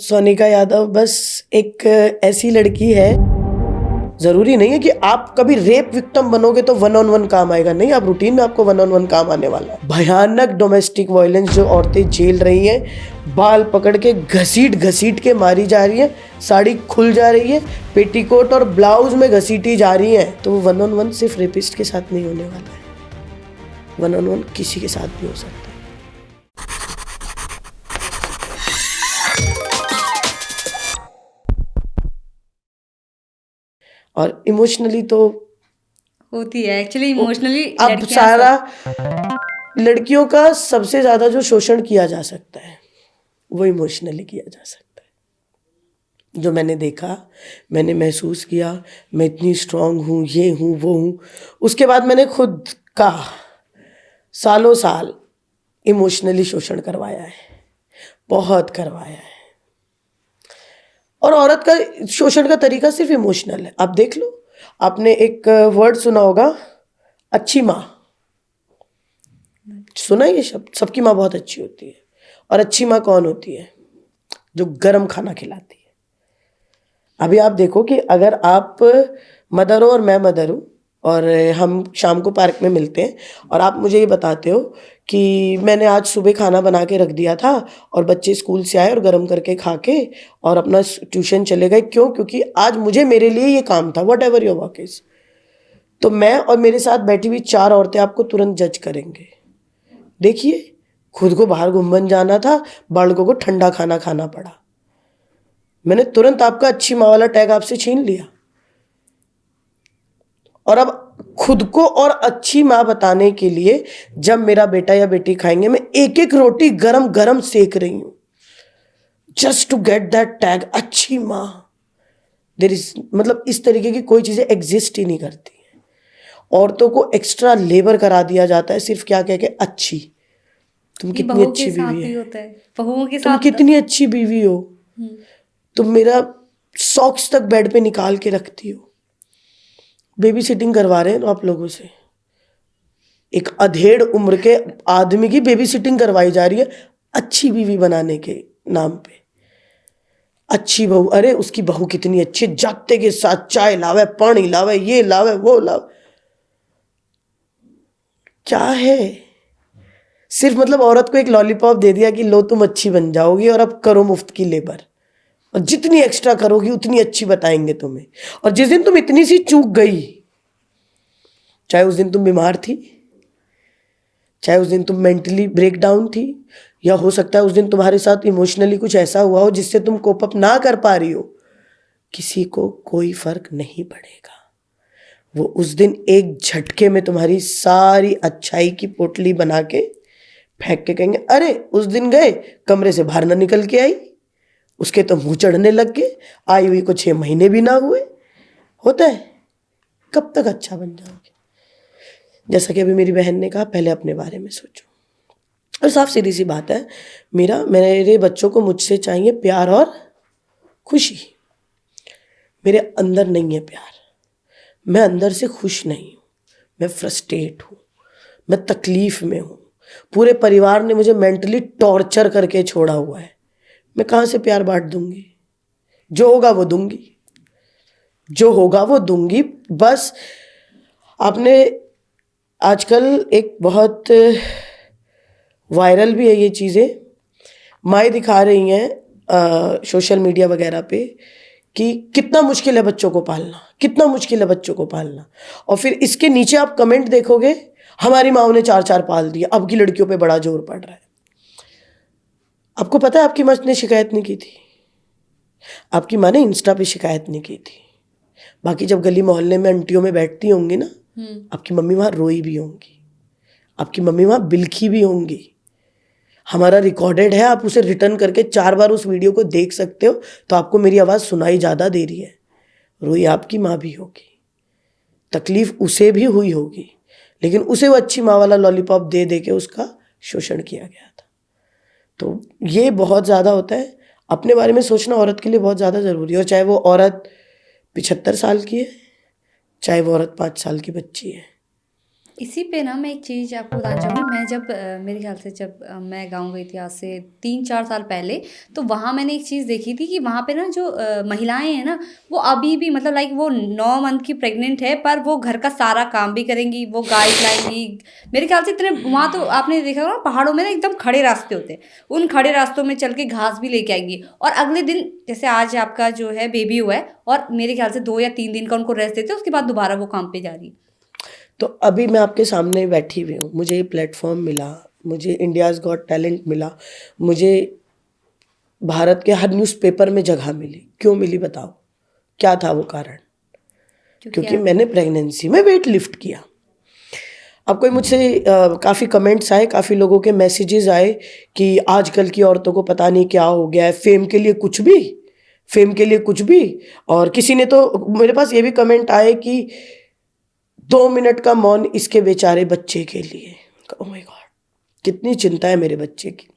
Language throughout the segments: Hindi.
सोनिका यादव बस एक ऐसी लड़की है, ज़रूरी नहीं है कि आप कभी रेप विक्टिम बनोगे तो वन ऑन वन काम आएगा, नहीं, आप रूटीन में आपको वन ऑन वन काम आने वाला है। भयानक डोमेस्टिक वायलेंस जो औरतें झेल रही हैं, बाल पकड़ के घसीट घसीट के मारी जा रही है, साड़ी खुल जा रही है, पेटीकोट और ब्लाउज में घसीटी जा रही हैं, तो वो वन ऑन वन सिर्फ रेपिस्ट के साथ नहीं होने वाला है, वन ऑन वन किसी के साथ भी हो सकता है। और इमोशनली तो होती है एक्चुअली इमोशनली अब सारा लड़कियों का सबसे ज्यादा जो शोषण किया जा सकता है वो इमोशनली किया जा सकता है। जो मैंने देखा, मैंने महसूस किया, मैं इतनी स्ट्रांग हूँ, ये हूँ, वो हूँ, उसके बाद मैंने खुद का सालों साल इमोशनली शोषण करवाया है, बहुत करवाया है। और औरत का शोषण का तरीका सिर्फ इमोशनल है। आप देख लो, आपने एक वर्ड सुना होगा, अच्छी माँ, सुना ये शब्द? सबकी माँ बहुत अच्छी होती है। और अच्छी माँ कौन होती है? जो गरम खाना खिलाती है। अभी आप देखो कि अगर आप मदर हो और मैं मदर हूँ और हम शाम को पार्क में मिलते हैं और आप मुझे ये बताते हो कि मैंने आज सुबह खाना बना के रख दिया था और बच्चे स्कूल से आए और गर्म करके खा के और अपना ट्यूशन चले गए, क्यों? क्योंकि आज मुझे मेरे लिए ये काम था, what ever your work is. तो मैं और मेरे साथ बैठी हुई 4 औरतें आपको तुरंत जज करेंगे। देखिए, खुद को बाहर घूमने जाना था, बालकों को ठंडा खाना खाना पड़ा, मैंने तुरंत आपका अच्छी माँ वाला टैग आपसे छीन लिया। और अब खुद को और अच्छी माँ बताने के लिए जब मेरा बेटा या बेटी खाएंगे, मैं एक एक रोटी गरम गरम सेक रही हूं, just to get that tag अच्छी माँ। देयर इज, मतलब इस तरीके की कोई चीजें एग्जिस्ट ही नहीं करती हैं। औरतों को एक्स्ट्रा लेबर करा दिया जाता है सिर्फ क्या कह के, अच्छी, तुम कितनी अच्छी बीवी है, बहुओं के तुम साथ कितनी अच्छी बीवी हो, तुम मेरा सॉक्स तक बेड पे निकाल के रखती हो। बेबी सिटिंग करवा रहे हैं आप लोगों से, एक अधेड़ उम्र के आदमी की बेबी सिटिंग करवाई जा रही है अच्छी बीवी बनाने के नाम पे। अच्छी बहू, अरे उसकी बहू कितनी अच्छी, जाते के साथ चाय लावे, पानी लावे, ये लावे, वो लावे, क्या है? सिर्फ मतलब औरत को एक लॉलीपॉप दे दिया कि लो तुम अच्छी बन जाओगी और अब करो मुफ्त की लेबर, और जितनी एक्स्ट्रा करोगी उतनी अच्छी बताएंगे तुम्हें। और जिस दिन तुम इतनी सी चूक गई, चाहे उस दिन तुम बीमार थी, चाहे उस दिन तुम मेंटली ब्रेक डाउन थी, या हो सकता है उस दिन तुम्हारे साथ इमोशनली कुछ ऐसा हुआ हो जिससे तुम कोप अप ना कर पा रही हो, किसी को कोई फर्क नहीं पड़ेगा। वो उस दिन एक झटके में तुम्हारी सारी अच्छाई की पोटली बना के फेंक के कहेंगे, अरे उस दिन गए, कमरे से बाहर ना निकल के आई, उसके तो मुंह चढ़ने लग गए, आई हुई को 6 महीने भी ना हुए। होता है, कब तक अच्छा बन जाओगे? जैसा कि अभी मेरी बहन ने कहा, पहले अपने बारे में सोचो। और साफ सीधी सी बात है, मेरे बच्चों को मुझसे चाहिए प्यार और खुशी। मेरे अंदर नहीं है प्यार, मैं अंदर से खुश नहीं हूँ, मैं फ्रस्ट्रेट हूँ, मैं तकलीफ में हूँ, पूरे परिवार ने मुझे मेंटली टॉर्चर करके छोड़ा हुआ है, मैं कहाँ से प्यार बांट दूंगी? जो होगा वो दूंगी, जो होगा वो दूंगी। बस आपने आजकल एक बहुत वायरल भी है ये चीज़ें, माएँ दिखा रही हैं सोशल मीडिया वगैरह पे कि कितना मुश्किल है बच्चों को पालना, कितना मुश्किल है बच्चों को पालना। और फिर इसके नीचे आप कमेंट देखोगे, हमारी माँओं ने 4-4 पाल दिया, अब की लड़कियों पे बड़ा जोर पड़ रहा है। आपको पता है आपकी माँ ने शिकायत नहीं की थी, आपकी माँ ने इंस्टा पे शिकायत नहीं की थी। बाकी जब गली मोहल्ले में आंटियों में बैठती होंगी ना, आपकी मम्मी वहाँ रोई भी होंगी, आपकी मम्मी वहाँ बिलखी भी होंगी। हमारा रिकॉर्डेड है, आप उसे रिटर्न करके 4 बार उस वीडियो को देख सकते हो, तो आपको मेरी आवाज़ सुनाई ज़्यादा दे रही है। रोई आपकी माँ भी होगी, तकलीफ उसे भी हुई होगी, लेकिन उसे वो अच्छी माँ वाला लॉलीपॉप दे दे के उसका शोषण किया गया था। तो ये बहुत ज़्यादा होता है, अपने बारे में सोचना औरत के लिए बहुत ज़्यादा ज़रूरी है। और चाहे वो औरत 75 साल की है, चाहे वो औरत 5 साल की बच्ची है, इसी पे ना मैं एक चीज़ आपको बताना चाहूँगी। मैं जब मेरे ख्याल से जब मैं गाँव गई थी आज से 3-4 साल पहले, तो वहाँ मैंने एक चीज़ देखी थी कि वहाँ पे ना जो महिलाएँ हैं ना, वो अभी भी मतलब लाइक वो 9 मंथ की प्रेग्नेंट है, पर वो घर का सारा काम भी करेंगी, वो गाय चलाएँगी। मेरे ख्याल से इतने वहाँ तो आपने देखा होगा ना, पहाड़ों में ना एकदम खड़े रास्ते होते हैं। उन खड़े रास्तों में चल के घास भी लेके आएँगी, और अगले दिन जैसे आज आपका जो है बेबी हुआ है, और मेरे ख्याल से 2 या 3 दिन का उनको रेस्ट देते हैं, उसके बाद दोबारा वो काम पे जा रही है। तो अभी मैं आपके सामने बैठी हुई हूँ, मुझे ये प्लेटफॉर्म मिला, मुझे इंडियाज़ गॉट टैलेंट मिला, मुझे भारत के हर न्यूज़पेपर में जगह मिली। क्यों मिली बताओ? क्या था वो कारण? क्योंकि क्योंकि आप मैंने प्रेगनेंसी में वेट लिफ्ट किया। अब कोई मुझसे काफ़ी कमेंट्स आए, काफ़ी लोगों के मैसेजेस आए कि आजकल की औरतों को पता नहीं क्या हो गया है, फेम के लिए कुछ भी, फेम के लिए कुछ भी। और किसी ने तो मेरे पास ये भी कमेंट आए कि 2 मिनट का मौन इसके बेचारे बच्चे के लिए। ओह माय गॉड, कितनी चिंता है मेरे बच्चे की।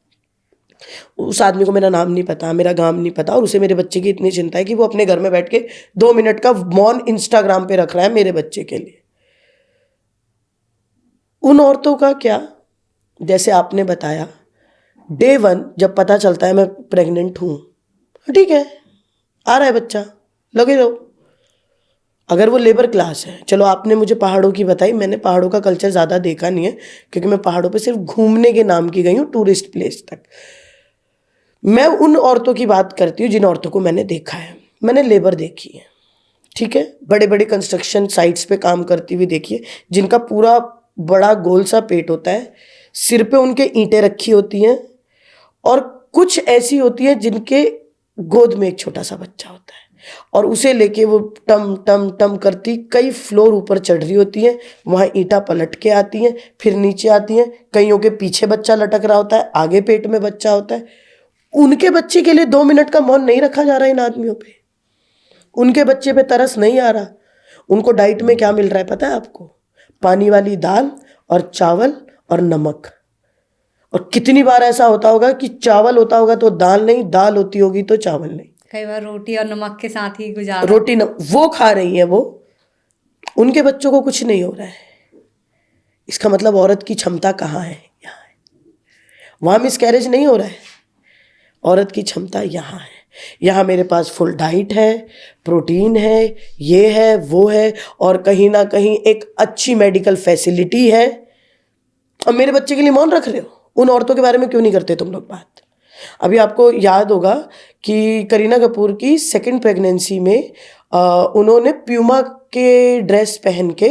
उस आदमी को मेरा नाम नहीं पता, मेरा गांव नहीं पता, और उसे मेरे बच्चे की इतनी चिंता है कि वो अपने घर में बैठ के 2 मिनट का मौन इंस्टाग्राम पे रख रहा है मेरे बच्चे के लिए। उन औरतों का क्या, जैसे आपने बताया, डे 1 जब पता चलता है मैं प्रेग्नेंट हूँ, ठीक है, आ रहा है बच्चा, लगे रहो। अगर वो लेबर क्लास है, चलो आपने मुझे पहाड़ों की बताई, मैंने पहाड़ों का कल्चर ज़्यादा देखा नहीं है क्योंकि मैं पहाड़ों पे सिर्फ घूमने के नाम की गई हूँ, टूरिस्ट प्लेस तक। मैं उन औरतों की बात करती हूँ जिन औरतों को मैंने देखा है। मैंने लेबर देखी है, ठीक है, बड़े बड़े कंस्ट्रक्शन साइट्स पे काम करती हुई देखी है, जिनका पूरा बड़ा गोल सा पेट होता है, सिर पे उनके ईंटें रखी होती हैं, और कुछ ऐसी होती है जिनके गोद में एक छोटा सा बच्चा होता है, और उसे लेके वो टम टम टम करती कई फ्लोर ऊपर चढ़ रही होती हैं, वहाँ ईंटा पलट के आती हैं, फिर नीचे आती हैं, कईयों के पीछे बच्चा लटक रहा होता है, आगे पेट में बच्चा होता है। उनके बच्चे के लिए 2 मिनट का मौन नहीं रखा जा रहा है इन आदमियों पे। उनके बच्चे पे तरस नहीं आ रहा। उनको डाइट में क्या मिल रहा है पता है आपको? पानी वाली दाल और चावल और नमक। और कितनी बार ऐसा होता होगा कि चावल होता होगा तो दाल नहीं, दाल होती होगी तो चावल नहीं, कई बार रोटी और नमक के साथ ही गुजारा। रोटी न, वो खा रही है वो, उनके बच्चों को कुछ नहीं हो रहा है। इसका मतलब औरत की क्षमता कहाँ है? यहाँ है। वहाँ मिसकैरेज नहीं हो रहा है, औरत की क्षमता यहाँ है। यहाँ मेरे पास फुल डाइट है, प्रोटीन है, ये है वो है, और कहीं ना कहीं एक अच्छी मेडिकल फैसिलिटी है। और मेरे बच्चे के लिए मौन रख रहे हो? उन औरतों के बारे में क्यों नहीं करते तुम लोग बात? अभी आपको याद होगा कि करीना कपूर की सेकंड प्रेगनेंसी में उन्होंने प्यूमा के ड्रेस पहन के,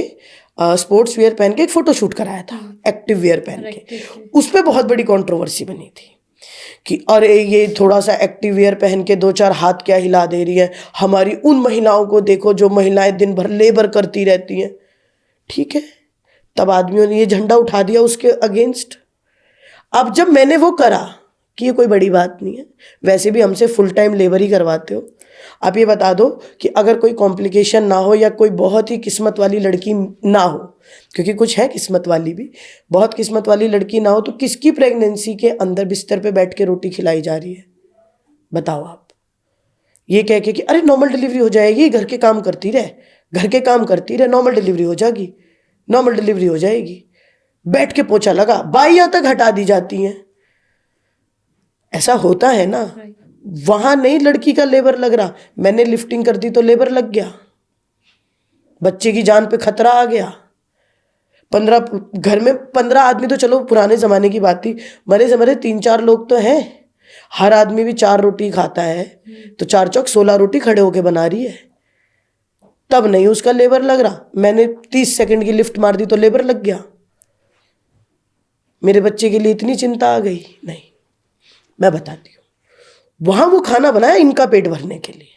स्पोर्ट्स वेयर पहन के एक फोटो शूट कराया था, एक्टिव वेयर पहन के। उस पर बहुत बड़ी कंट्रोवर्सी बनी थी कि अरे ये थोड़ा सा एक्टिव वेयर पहन के 2-4 हाथ क्या हिला दे रही है, हमारी उन महिलाओं को देखो जो महिलाएं दिन भर लेबर करती रहती हैं। ठीक है, तब आदमियों ने ये झंडा उठा दिया उसके अगेंस्ट। अब जब मैंने वो करा कि ये कोई बड़ी बात नहीं है, वैसे भी हमसे फुल टाइम लेबर ही करवाते हो, आप ये बता दो कि अगर कोई कॉम्प्लिकेशन ना हो या कोई बहुत ही किस्मत वाली लड़की ना हो, क्योंकि कुछ है किस्मत वाली भी, बहुत किस्मत वाली लड़की ना हो, तो किसकी प्रेगनेंसी के अंदर बिस्तर पे बैठ के रोटी खिलाई जा रही है? बताओ आप। ये कह के कि अरे नॉर्मल डिलीवरी हो जाएगी, घर के काम करती रहे, घर के काम करती रहे, नॉर्मल डिलीवरी हो जाएगी, नॉर्मल डिलीवरी हो जाएगी, बैठ के पोछा लगा, बाइयां तक हटा दी जाती हैं। ऐसा होता है ना। वहां नहीं लड़की का लेबर लग रहा, मैंने लिफ्टिंग कर दी तो लेबर लग गया, बच्चे की जान पे खतरा आ गया। 15 घर में 15 आदमी तो चलो पुराने जमाने की बात थी, मरे से मरे 3-4 लोग तो हैं, हर आदमी भी 4 रोटी खाता है, तो 4 चौक 16 रोटी खड़े होके बना रही है, तब नहीं उसका लेबर लग रहा। मैंने 30 सेकंड की लिफ्ट मार दी तो लेबर लग गया। मेरे बच्चे के लिए इतनी चिंता आ गई? नहीं। मैं बताती हूँ, वहां वो खाना बनाया इनका पेट भरने के लिए,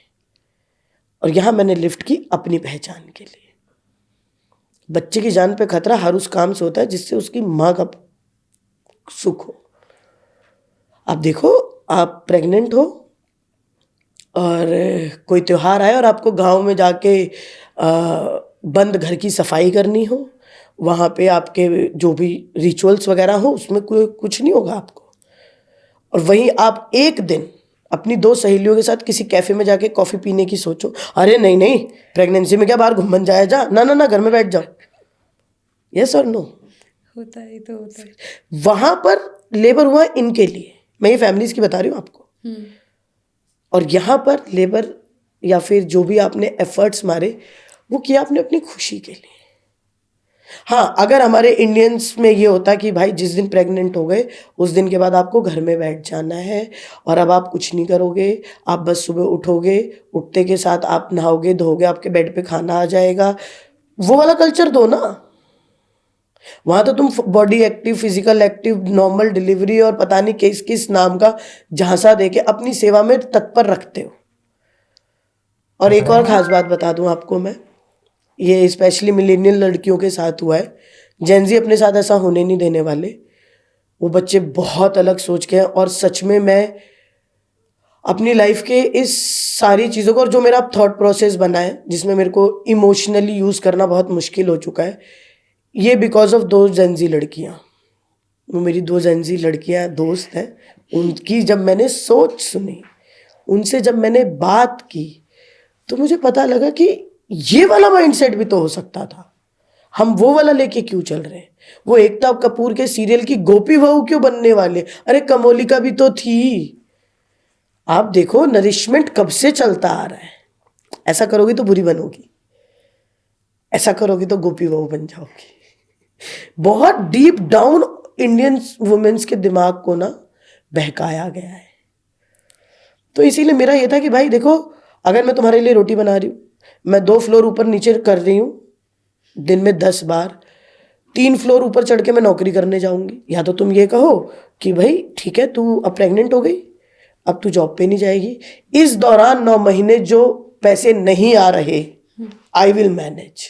और यहां मैंने लिफ्ट की अपनी पहचान के लिए। बच्चे की जान पे खतरा हर उस काम से होता है जिससे उसकी माँ का सुख हो। आप देखो, आप प्रेग्नेंट हो और कोई त्योहार आए और आपको गांव में जाके बंद घर की सफाई करनी हो, वहाँ पे आपके जो भी रिचुअल्स वगैरह हो उसमें कोई कुछ नहीं होगा आपको, और वहीं आप एक दिन अपनी 2 सहेलियों के साथ किसी कैफे में जाके कॉफ़ी पीने की सोचो, अरे नहीं नहीं, प्रेगनेंसी में क्या बाहर घूमन जाया जा, ना ना ना, घर में बैठ जाओ। यस और नो? होता है, ये तो होता है। वहां पर लेबर हुआ इनके लिए, मैं ये फैमिलीज की बता रही हूँ आपको, और यहाँ पर लेबर या फिर जो भी आपने एफर्ट्स मारे वो किया आपने अपनी खुशी के लिए। हाँ, अगर हमारे इंडियंस में ये होता कि भाई जिस दिन प्रेग्नेंट हो गए उस दिन के बाद आपको घर में बैठ जाना है और अब आप कुछ नहीं करोगे, आप बस सुबह उठोगे, उठते के साथ आप नहाओगे धोगे, आपके बेड पे खाना आ जाएगा, वो वाला कल्चर दो ना। वहां तो तुम body active, physical active, normal delivery और पता नहीं किस किस नाम का झांसा देके अपनी सेवा में तत्पर रखते हो। और एक और खास बात बता दूं आपको मैं, ये स्पेशली मिलेनियल लड़कियों के साथ हुआ है, जेनजी अपने साथ ऐसा होने नहीं देने वाले। वो बच्चे बहुत अलग सोच के हैं और सच में मैं अपनी लाइफ के इस सारी चीज़ों को, और जो मेरा थॉट प्रोसेस बना है जिसमें मेरे को इमोशनली यूज़ करना बहुत मुश्किल हो चुका है, ये बिकॉज ऑफ दो जेनजी लड़कियाँ। वो मेरी दो जेनजी लड़कियाँ दोस्त हैं, उनकी जब मैंने सोच सुनी, उनसे जब मैंने बात की, तो मुझे पता लगा कि ये वाला माइंडसेट भी तो हो सकता था। हम वो वाला लेके क्यों चल रहे हैं? वो एकता कपूर के सीरियल की गोपी बहू क्यों बनने वाले? अरे कमोलिका भी तो थी। आप देखो नरिशमेंट कब से चलता आ रहा है। ऐसा करोगी तो बुरी बनोगी, ऐसा करोगी तो गोपी बहू बन जाओगी। बहुत डीप डाउन इंडियन वुमेन्स के दिमाग को ना बहकाया गया है। तो इसीलिए मेरा ये था कि भाई देखो, अगर मैं तुम्हारे लिए रोटी बना रही हूँ, मैं 2 फ्लोर ऊपर नीचे कर रही हूँ दिन में 10 बार, 3 फ्लोर ऊपर चढ़ के मैं नौकरी करने जाऊंगी, या तो तुम ये कहो कि भाई ठीक है तू अब प्रेग्नेंट हो गई, अब तू जॉब पे नहीं जाएगी, इस दौरान 9 महीने जो पैसे नहीं आ रहे आई विल मैनेज,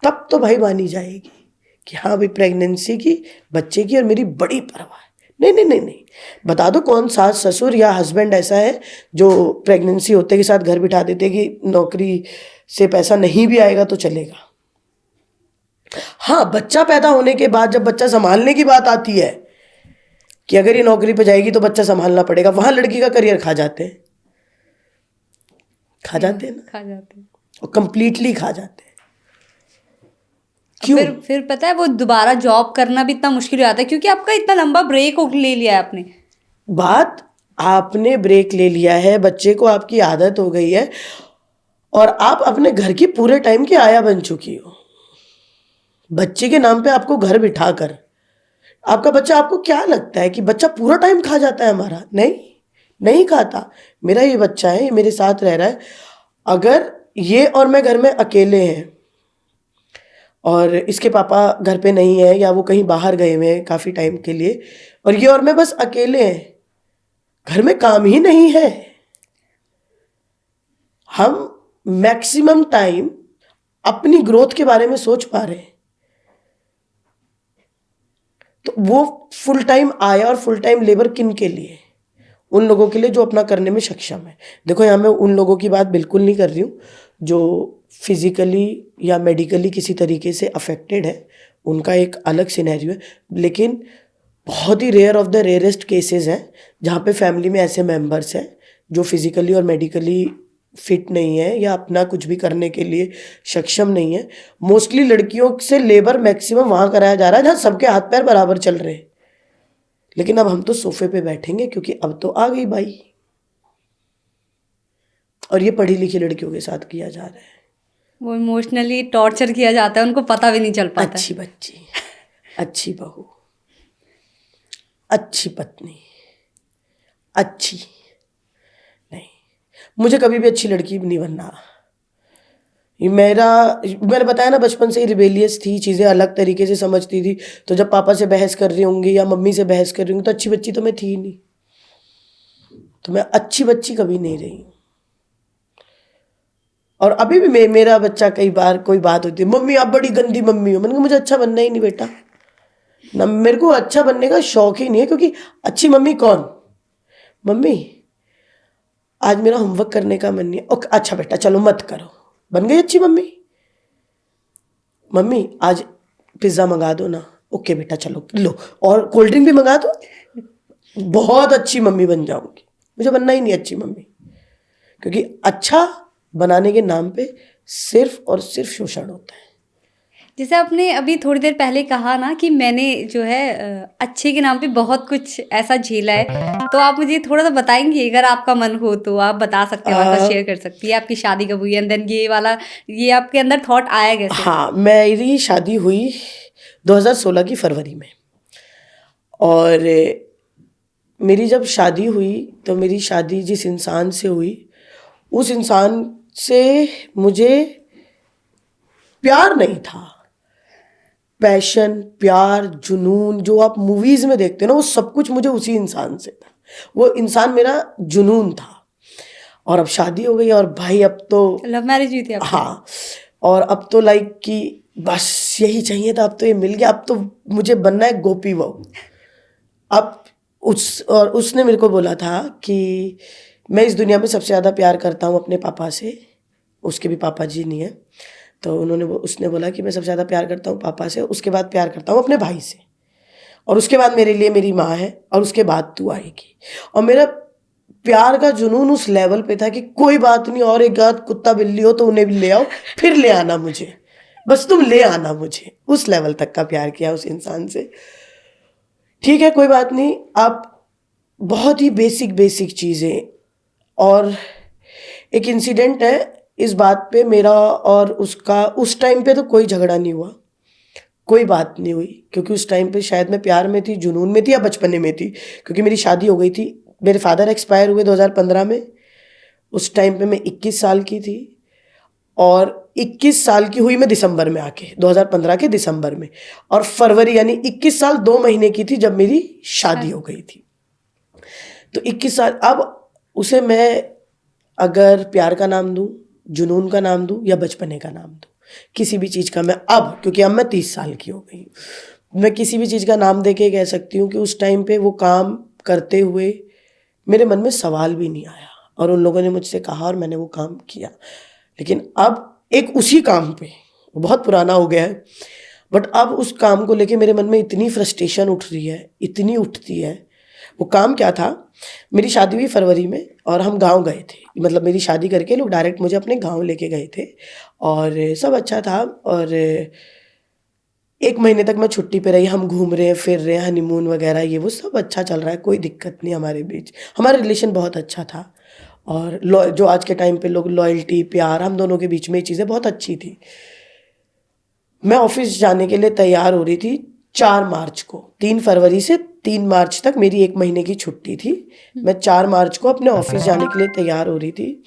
तब तो भाई मानी जाएगी कि हाँ भाई प्रेगनेंसी की, बच्चे की और मेरी बड़ी परवाह है। नहीं नहीं नहीं नहीं, बता दो कौन सास ससुर या हस्बैंड ऐसा है जो प्रेगनेंसी होते के साथ घर बिठा देते कि नौकरी से पैसा नहीं भी आएगा तो चलेगा। हाँ, बच्चा पैदा होने के बाद जब बच्चा संभालने की बात आती है कि अगर ये नौकरी पे जाएगी तो बच्चा संभालना पड़ेगा, वहां लड़की का करियर खा जाते हैं, खा जाते हैं ना, खा जाते हैं। और कंप्लीटली खा जाते हैं। क्यों? फिर पता है वो दोबारा जॉब करना भी इतना मुश्किल हो जाता है क्योंकि आपका इतना लंबा ब्रेक ले लिया है आपने। बात आपने ब्रेक ले लिया है, बच्चे को आपकी आदत हो गई है और आप अपने घर की पूरे टाइम की आया बन चुकी हो। बच्चे के नाम पे आपको घर बिठा कर, आपका बच्चा, आपको क्या लगता है कि बच्चा पूरा टाइम खा जाता है हमारा? नहीं, नहीं खाता। मेरा ये बच्चा है, ये मेरे साथ रह रहा है, अगर ये और मैं घर में अकेले हैं और इसके पापा घर पे नहीं है या वो कहीं बाहर गए हुए हैं काफ़ी टाइम के लिए, और ये और मैं बस अकेले हैं, घर में काम ही नहीं है, हम मैक्सिमम टाइम अपनी ग्रोथ के बारे में सोच पा रहे हैं, तो वो फुल टाइम आया और फुल टाइम लेबर किन के लिए? उन लोगों के लिए जो अपना करने में सक्षम है। देखो यहाँ मैं उन लोगों की बात बिल्कुल नहीं कर रही हूँ जो फिजिकली या मेडिकली किसी तरीके से अफेक्टेड है, उनका एक अलग सिनेरियो है, लेकिन बहुत ही rare of the rarest cases हैं जहाँ पे फैमिली में ऐसे मेंबर्स हैं जो फिजिकली और मेडिकली फिट नहीं है या अपना कुछ भी करने के लिए सक्षम नहीं है। मोस्टली लड़कियों से लेबर मैक्सिमम वहाँ कराया जा रहा है जहाँ सबके हाथ पैर बराबर चल रहे हैं, लेकिन अब हम तो सोफे पे बैठेंगे क्योंकि अब तो आ गई बाई, और ये पढ़ी लिखी लड़कियों के साथ किया जा रहा है। वो इमोशनली टॉर्चर किया जाता है, उनको पता भी नहीं चल पाता। अच्छी बच्ची, अच्छी बहू, अच्छी पत्नी, अच्छी नहीं, मुझे कभी भी अच्छी लड़की नहीं बनना। ये मैंने बताया ना, बचपन से ही रिबेलियस थी, चीज़ें अलग तरीके से समझती थी, तो जब पापा से बहस कर रही होंगी या मम्मी से बहस कर रही होंगी तो अच्छी बच्ची तो मैं थी नहीं, तो मैं अच्छी बच्ची कभी नहीं रही। और अभी भी मेरा बच्चा कई बार कोई बात होती है, मम्मी आप बड़ी गंदी मम्मी हो, मैंने कहा मुझे अच्छा बनना ही नहीं बेटा ना, मेरे को अच्छा बनने का शौक ही नहीं है, क्योंकि अच्छी मम्मी कौन? मम्मी आज मेरा होमवर्क करने का मन नहीं है, ओके अच्छा बेटा चलो मत करो, बन गई अच्छी मम्मी। मम्मी आज पिज्ज़ा मंगा दो ना, ओके बेटा चलो लो, और कोल्ड ड्रिंक भी मंगा दो, बहुत अच्छी मम्मी बन जाऊंगी। मुझे बनना ही नहीं अच्छी मम्मी, क्योंकि अच्छा बनाने के नाम पे सिर्फ और सिर्फ शोषण होता है। जैसे आपने अभी थोड़ी देर पहले कहा ना कि मैंने जो है अच्छे के नाम पे बहुत कुछ ऐसा झेला है, तो आप मुझे थोड़ा सा बताएंगे, अगर आपका मन हो तो आप बता सकते हैं, हमारे साथ शेयर कर सकती है। आपकी शादी कब हुई, एंड देन ये वाला, ये आपके अंदर थॉट आया कैसे? हाँ, मेरी शादी हुई 2016 की फरवरी में। और मेरी जब शादी हुई तो मेरी शादी जिस इंसान से हुई, उस इंसान से मुझे प्यार नहीं था। पैशन, प्यार, जुनून जो आप मूवीज में देखते हो ना, वो सब कुछ मुझे उसी इंसान से था। वो इंसान मेरा जुनून था। और अब शादी हो गई और भाई अब तो लव मैरिज हुई थी आपकी? हाँ, और अब तो लाइक कि बस यही चाहिए था, अब तो ये मिल गया, अब तो मुझे बनना है गोपी बहू। अब उसने मेरे को बोला था कि मैं इस दुनिया में सबसे ज़्यादा प्यार करता हूँ अपने पापा से। उसके भी पापा जी नहीं है, तो उसने बोला कि मैं सबसे ज़्यादा प्यार करता हूँ पापा से, उसके बाद प्यार करता हूँ अपने भाई से, और उसके बाद मेरे लिए मेरी माँ है, और उसके बाद तू आएगी। और मेरा प्यार का जुनून उस लेवल पे था कि कोई बात नहीं, और एक आध कुत्ता बिल्ली हो तो उन्हें भी ले आओ, फिर ले आना मुझे, बस तुम ले आना मुझे। उस लेवल तक का प्यार किया उस इंसान से। ठीक है, कोई बात नहीं। आप बहुत ही बेसिक बेसिक चीज़ें, और एक इंसिडेंट है इस बात पे, मेरा और उसका उस टाइम पे तो कोई झगड़ा नहीं हुआ, कोई बात नहीं हुई, क्योंकि उस टाइम पे शायद मैं प्यार में थी, जुनून में थी, या बचपने में थी, क्योंकि मेरी शादी हो गई थी। मेरे फादर एक्सपायर हुए 2015 में। उस टाइम पे मैं 21 साल की थी, और 21 साल की हुई मैं दिसंबर में आके, 2015 के दिसंबर में, और फरवरी यानी 21 साल 2 महीने की थी जब मेरी शादी हो गई थी। तो 21 साल, अब उसे मैं अगर प्यार का नाम दूं, जुनून का नाम दूं, या बचपने का नाम दूं, किसी भी चीज़ का मैं अब, क्योंकि अब मैं 30 साल की हो गई हूँ, मैं किसी भी चीज़ का नाम दे के कह सकती हूँ कि उस टाइम पे वो काम करते हुए मेरे मन में सवाल भी नहीं आया, और उन लोगों ने मुझसे कहा और मैंने वो काम किया। लेकिन अब एक उसी काम पे, वो बहुत पुराना हो गया है, बट अब उस काम को लेके मेरे मन में इतनी फ्रस्ट्रेशन उठ रही है, इतनी उठती है। वो काम क्या था, मेरी शादी हुई फरवरी में, और हम गांव गए थे, मतलब मेरी शादी करके लोग डायरेक्ट मुझे अपने गांव लेके गए थे, और सब अच्छा था। और 1 महीने तक मैं छुट्टी पे रही, हम घूम रहे हैं, फिर रहे हैं, हनीमून वगैरह ये वो सब अच्छा चल रहा है, कोई दिक्कत नहीं हमारे बीच, हमारा रिलेशन बहुत अच्छा था। और जो आज के टाइम पे लोग लॉयल्टी, प्यार, हम दोनों के बीच में ये चीज़ें बहुत अच्छी थी। मैं ऑफिस जाने के लिए तैयार हो रही थी 4 मार्च को, 3 फरवरी से 3 मार्च तक मेरी 1 महीने की छुट्टी थी। मैं 4 मार्च को अपने ऑफिस जाने के लिए तैयार हो रही थी।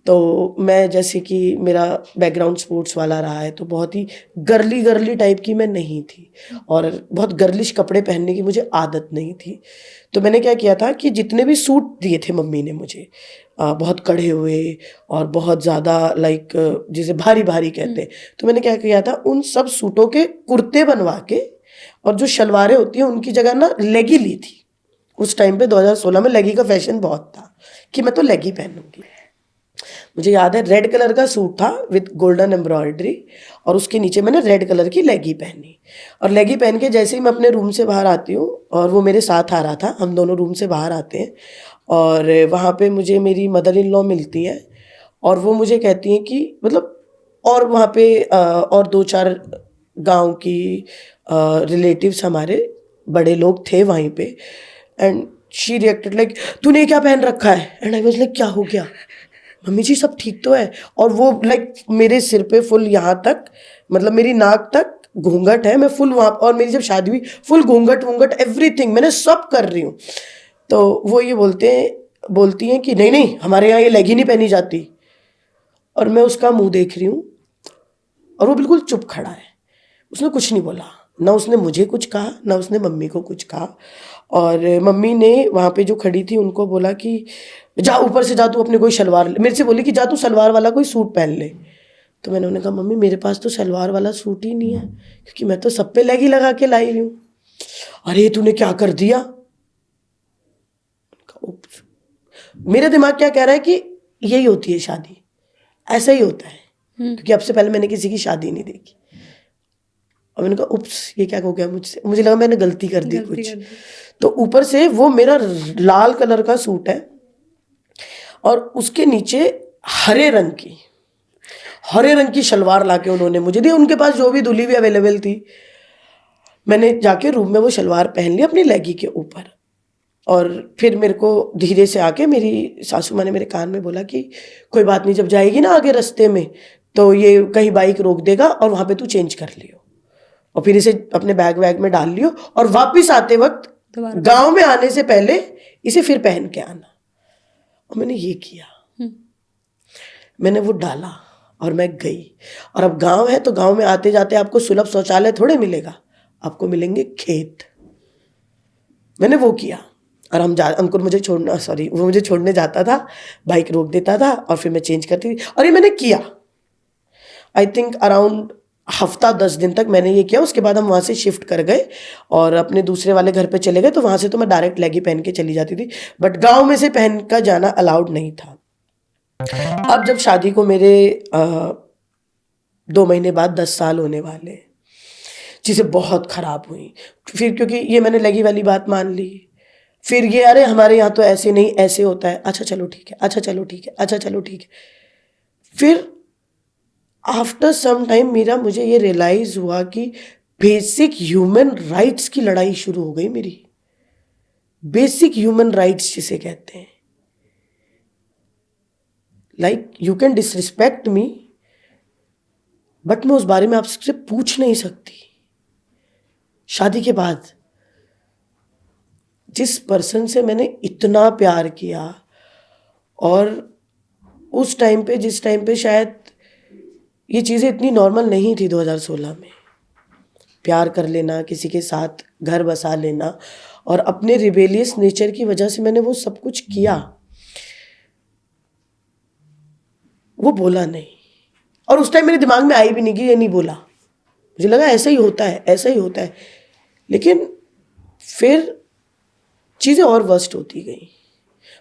तो मैं, जैसे कि मेरा बैकग्राउंड स्पोर्ट्स वाला रहा है, तो बहुत ही गर्ली गर्ली टाइप की मैं नहीं थी, और बहुत गर्लिश कपड़े पहनने की मुझे आदत नहीं थी। तो मैंने क्या किया था कि जितने भी सूट दिए थे मम्मी ने मुझे, बहुत कढ़े हुए और बहुत ज़्यादा लाइक जिसे भारी भारी कहते हैं, तो मैंने क्या किया था, उन सब सूटों के कुर्ते बनवा के, और जो शलवारें होती हैं उनकी जगह ना लेगी ली थी। उस टाइम पे 2016 में लेगी का फैशन बहुत था कि मैं तो लेगी पहनूंगी। मुझे याद है रेड कलर का सूट था विद गोल्डन एम्ब्रॉयडरी, और उसके नीचे मैंने रेड कलर की लेगी पहनी। और लेगी पहन के जैसे ही मैं अपने रूम से बाहर आती हूँ, और वो मेरे साथ आ रहा था, हम दोनों रूम से बाहर आते हैं, और वहाँ पे मुझे मेरी मदर इन लॉ मिलती है, और वो मुझे कहती हैं कि मतलब, और वहाँ पे और 2-4 गांव की रिलेटिव्स हमारे बड़े लोग थे वहीं पे, एंड शी रिएक्टेड लाइक, तूने क्या पहन रखा है? एंड आई वाज लाइक, क्या हो गया मम्मी जी, सब ठीक तो है? और वो लाइक मेरे सिर पे फुल यहाँ तक, मतलब मेरी नाक तक घूंघट है, मैं फुल वहाँ, और मेरी जब शादी हुई फुल घूंघट वूंघट एवरीथिंग मैंने सब कर रही हूँ। तो वो ये बोलती हैं कि नहीं नहीं, हमारे यहाँ ये लेगी नहीं पहनी जाती। और मैं उसका मुंह देख रही हूँ, और वो बिल्कुल चुप खड़ा है, उसने कुछ नहीं बोला, ना उसने मुझे कुछ कहा, ना उसने मम्मी को कुछ कहा। और मम्मी ने वहाँ पे जो खड़ी थी उनको बोला कि जा ऊपर से, जा तू अपने कोई शलवार, मेरे से बोली कि जा तू सलवार वाला कोई सूट पहन ले। तो मैंने उन्हें कहा, मम्मी मेरे पास तो सलवार वाला सूट ही नहीं है, क्योंकि मैं तो सब पे लेगी लगा के लाई हूँ। अरे तूने क्या कर दिया? उप्स। मेरा दिमाग क्या कह रहा है कि यही होती है शादी, ऐसा ही होता है, क्योंकि अब से पहले मैंने किसी की शादी नहीं देखी। और मैंने कहा उप्स, ये क्या हो गया मुझसे, मुझे लगा मैंने गलती कर दी कुछ। तो ऊपर से वो मेरा लाल कलर का सूट है, और उसके नीचे हरे रंग की हरे रंग की शलवार लाके उन्होंने मुझे दी, उनके पास जो भी धुली हुई अवेलेबल थी। मैंने जाके रूम में वो शलवार पहन ली अपनी लेगी के ऊपर, और फिर मेरे को धीरे से आके मेरी सासू माँ ने मेरे कान में बोला कि कोई बात नहीं, जब जाएगी ना आगे रास्ते में तो ये कहीं बाइक रोक देगा और वहाँ पे तू चेंज कर लियो, और फिर इसे अपने बैग वैग में डाल लियो, और वापस आते वक्त गांव में आने से पहले इसे फिर पहन के आना। और मैंने ये किया, मैंने वो डाला और मैं गई। और अब गांव है तो गांव में आते जाते आपको सुलभ शौचालय थोड़े मिलेगा, आपको मिलेंगे खेत। मैंने वो किया, और अंकुर मुझे छोड़ना, सॉरी वो मुझे छोड़ने जाता था, बाइक रोक देता था और फिर मैं चेंज करती थी। और ये मैंने किया आई थिंक अराउंड हफ्ता 10 दिन तक मैंने ये किया। उसके बाद हम वहाँ से शिफ्ट कर गए और अपने दूसरे वाले घर पे चले गए, तो वहाँ से तो मैं डायरेक्ट लेगी पहन के चली जाती थी, बट गाँव में से पहन कर जाना अलाउड नहीं था। अब जब शादी को मेरे 2 महीने बाद 10 साल होने वाले, चीज़ें बहुत ख़राब हुई। फिर क्योंकि ये मैंने लेगी वाली बात मान ली, फिर ये अरे हमारे यहाँ तो ऐसे नहीं, ऐसे होता है, अच्छा चलो ठीक है, अच्छा चलो ठीक है, अच्छा चलो ठीक है। फिर आफ्टर सम टाइम मुझे ये रियलाइज़ हुआ कि बेसिक ह्यूमन राइट्स की लड़ाई शुरू हो गई मेरी। बेसिक ह्यूमन राइट्स जिसे कहते हैं, like you can disrespect me but मैं उस बारे में आपसे पूछ नहीं सकती। शादी के बाद जिस पर्सन से मैंने इतना प्यार किया, और उस टाइम पे जिस टाइम पे शायद ये चीज़ें इतनी नॉर्मल नहीं थी 2016 में, प्यार कर लेना, किसी के साथ घर बसा लेना, और अपने रिबेलियस नेचर की वजह से मैंने वो सब कुछ किया। वो बोला नहीं, और उस टाइम मेरे दिमाग में आई भी नहीं कि ये नहीं बोला, मुझे लगा ऐसा ही होता है, ऐसा ही होता है। लेकिन फिर चीज़ें और वर्स्ट होती गई,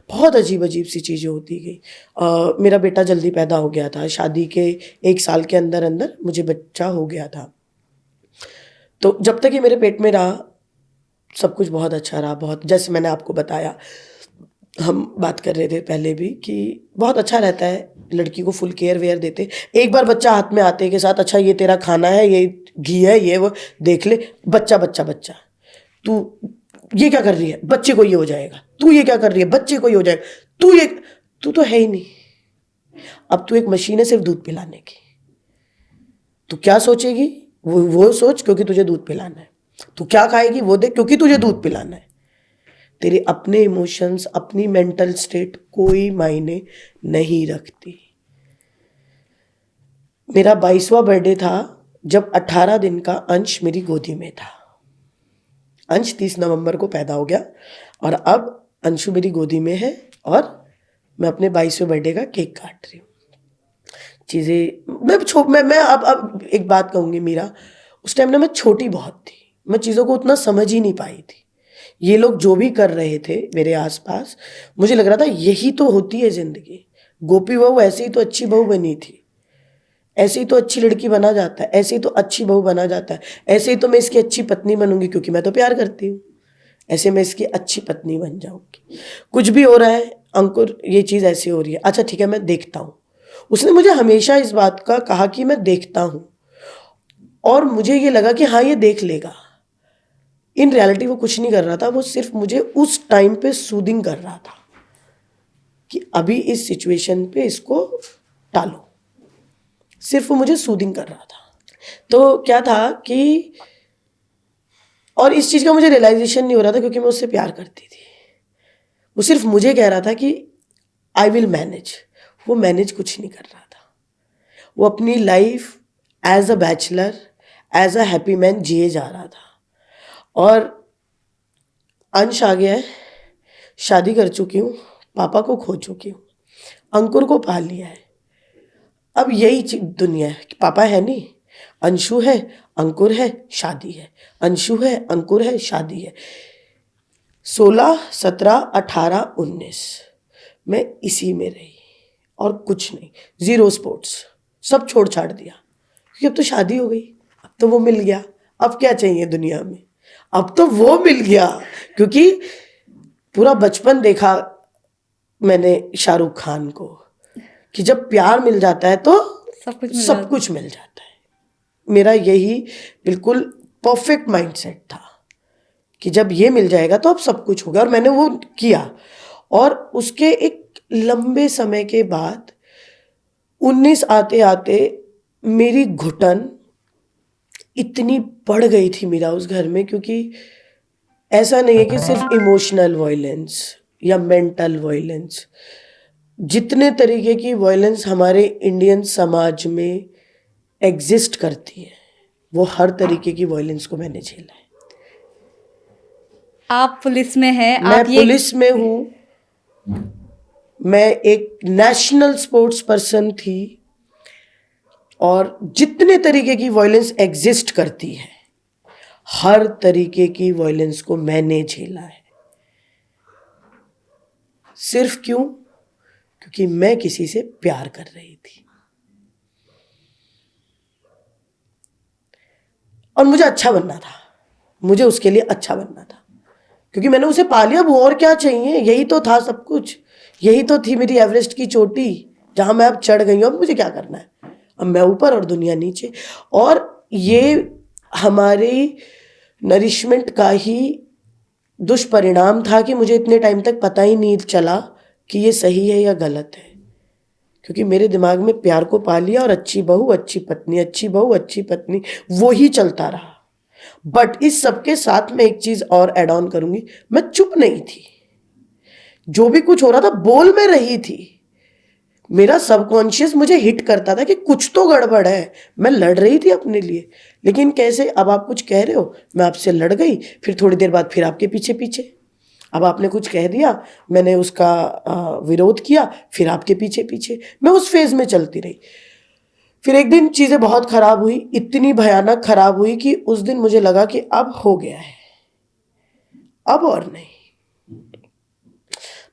बहुत अजीब अजीब सी चीज़ें होती गई। मेरा बेटा जल्दी पैदा हो गया था, शादी के 1 साल के अंदर अंदर मुझे बच्चा हो गया था। तो जब तक ये मेरे पेट में रहा सब कुछ बहुत अच्छा रहा, बहुत, जैसे मैंने आपको बताया, हम बात कर रहे थे पहले भी कि बहुत अच्छा रहता है, लड़की को फुल केयर वेयर देते। एक बार बच्चा हाथ में आते के साथ, अच्छा ये तेरा खाना है, ये घी है, ये वो देख ले, बच्चा बच्चा बच्चा, तू ये क्या कर रही है, बच्चे को ये हो जाएगा, तू ये क्या कर रही है, बच्चे को ये हो जाएगा, तू तो है ही नहीं। अब तू एक मशीन है सिर्फ दूध पिलाने की, तू क्या सोचेगी वो सोच, क्योंकि तुझे दूध पिलाना है। तू क्या खाएगी वो देख, क्योंकि तुझे दूध पिलाना है। तेरे अपने इमोशंस, अपनी मेंटल स्टेट कोई मायने नहीं रखती। मेरा 22वां बर्थडे था जब 18 दिन का अंश मेरी गोदी में था। अंश 30 नवंबर को पैदा हो गया, और अब अंशु मेरी गोदी में है, और मैं अपने 22वें बर्थडे का केक काट रही हूँ। चीज़ें मैं अब एक बात कहूँगी मीरा, उस टाइम ना मैं छोटी बहुत थी, मैं चीज़ों को उतना समझ ही नहीं पाई थी। ये लोग जो भी कर रहे थे मेरे आसपास, मुझे लग रहा था यही तो होती है ज़िंदगी। गोपी बहू ऐसे ही तो अच्छी बहू बनी थी, ऐसे ही तो अच्छी लड़की बना जाता है, ऐसे ही तो अच्छी बहू बना जाता है, ऐसे ही तो मैं इसकी अच्छी पत्नी बनूंगी क्योंकि मैं तो प्यार करती हूँ, ऐसे मैं इसकी अच्छी पत्नी बन जाऊंगी। कुछ भी हो रहा है, अंकुर ये चीज़ ऐसी हो रही है, अच्छा ठीक है मैं देखता हूँ। उसने मुझे हमेशा इस बात का कहा कि मैं देखता हूँ, और मुझे ये लगा कि हाँ ये देख लेगा। इन रियलिटी वो कुछ नहीं कर रहा था, वो सिर्फ मुझे उस टाइम पे सूदिंग कर रहा था कि अभी इस सिचुएशन पे इसको टालो, सिर्फ वो मुझे सूदिंग कर रहा था। तो क्या था कि, और इस चीज़ का मुझे रियलाइजेशन नहीं हो रहा था क्योंकि मैं उससे प्यार करती थी। वो सिर्फ मुझे कह रहा था कि आई विल मैनेज, वो मैनेज कुछ नहीं कर रहा था। वो अपनी life as a bachelor, as a happy man जिए जा रहा था। और अंश आ गया है, शादी कर चुकी हूँ, पापा को खो चुकी हूँ, अंकुर को पाल लिया है। अब यही दुनिया है कि पापा है नहीं, अंशु है, अंकुर है, शादी है, अंशु है, अंकुर है, शादी है। 16, 17, 18, 19 मैं इसी में रही, और कुछ नहीं, ज़ीरो स्पोर्ट्स, सब छोड़ छाड़ दिया क्योंकि अब तो शादी हो गई, अब तो वो मिल गया, अब क्या चाहिए दुनिया में, अब तो वो मिल गया। क्योंकि पूरा बचपन देखा मैंने शाहरुख खान को कि जब प्यार मिल जाता है तो सब कुछ मिल जाता है। मेरा यही बिल्कुल परफेक्ट माइंडसेट था कि जब ये मिल जाएगा तो अब सब कुछ होगा, और मैंने वो किया। और उसके एक लंबे समय के बाद 19 आते आते मेरी घुटन इतनी बढ़ गई थी मेरा उस घर में, क्योंकि ऐसा नहीं है कि सिर्फ इमोशनल वायलेंस या मेंटल वायलेंस, जितने तरीके की वायलेंस हमारे इंडियन समाज में एग्जिस्ट करती है वो हर तरीके की वायलेंस को मैंने झेला है। आप पुलिस में हैं, मैं आप ये पुलिस में हूँ, मैं एक नेशनल स्पोर्ट्स पर्सन थी, और जितने तरीके की वायलेंस एग्जिस्ट करती है हर तरीके की वायलेंस को मैंने झेला है। सिर्फ क्यों? क्योंकि मैं किसी से प्यार कर रही थी और मुझे अच्छा बनना था, मुझे उसके लिए अच्छा बनना था, क्योंकि मैंने उसे पा लिया। अब और क्या चाहिए? यही तो था सब कुछ, यही तो थी मेरी एवरेस्ट की चोटी जहां मैं अब चढ़ गई हूं। अब मुझे क्या करना है? अब मैं ऊपर और दुनिया नीचे। और ये हमारी नरिशमेंट का ही दुष्परिणाम था कि मुझे इतने टाइम तक पता ही नहीं चला कि ये सही है या गलत है, क्योंकि मेरे दिमाग में प्यार को पा लिया और अच्छी बहू अच्छी पत्नी, अच्छी बहू अच्छी पत्नी, वो ही चलता रहा। बट इस सबके साथ में एक चीज और ऐड ऑन करूंगी, मैं चुप नहीं थी। जो भी कुछ हो रहा था बोल में रही थी। मेरा सबकॉन्शियस मुझे हिट करता था कि कुछ तो गड़बड़ है। मैं लड़ रही थी अपने लिए, लेकिन कैसे? अब आप कुछ कह रहे हो, मैं आपसे लड़ गई, फिर थोड़ी देर बाद फिर आपके पीछे पीछे। अब आपने कुछ कह दिया, मैंने उसका विरोध किया, फिर आपके पीछे पीछे। मैं उस फेज में चलती रही। फिर एक दिन चीज़ें बहुत ख़राब हुई, इतनी भयानक ख़राब हुई कि उस दिन मुझे लगा कि अब हो गया है, अब और नहीं।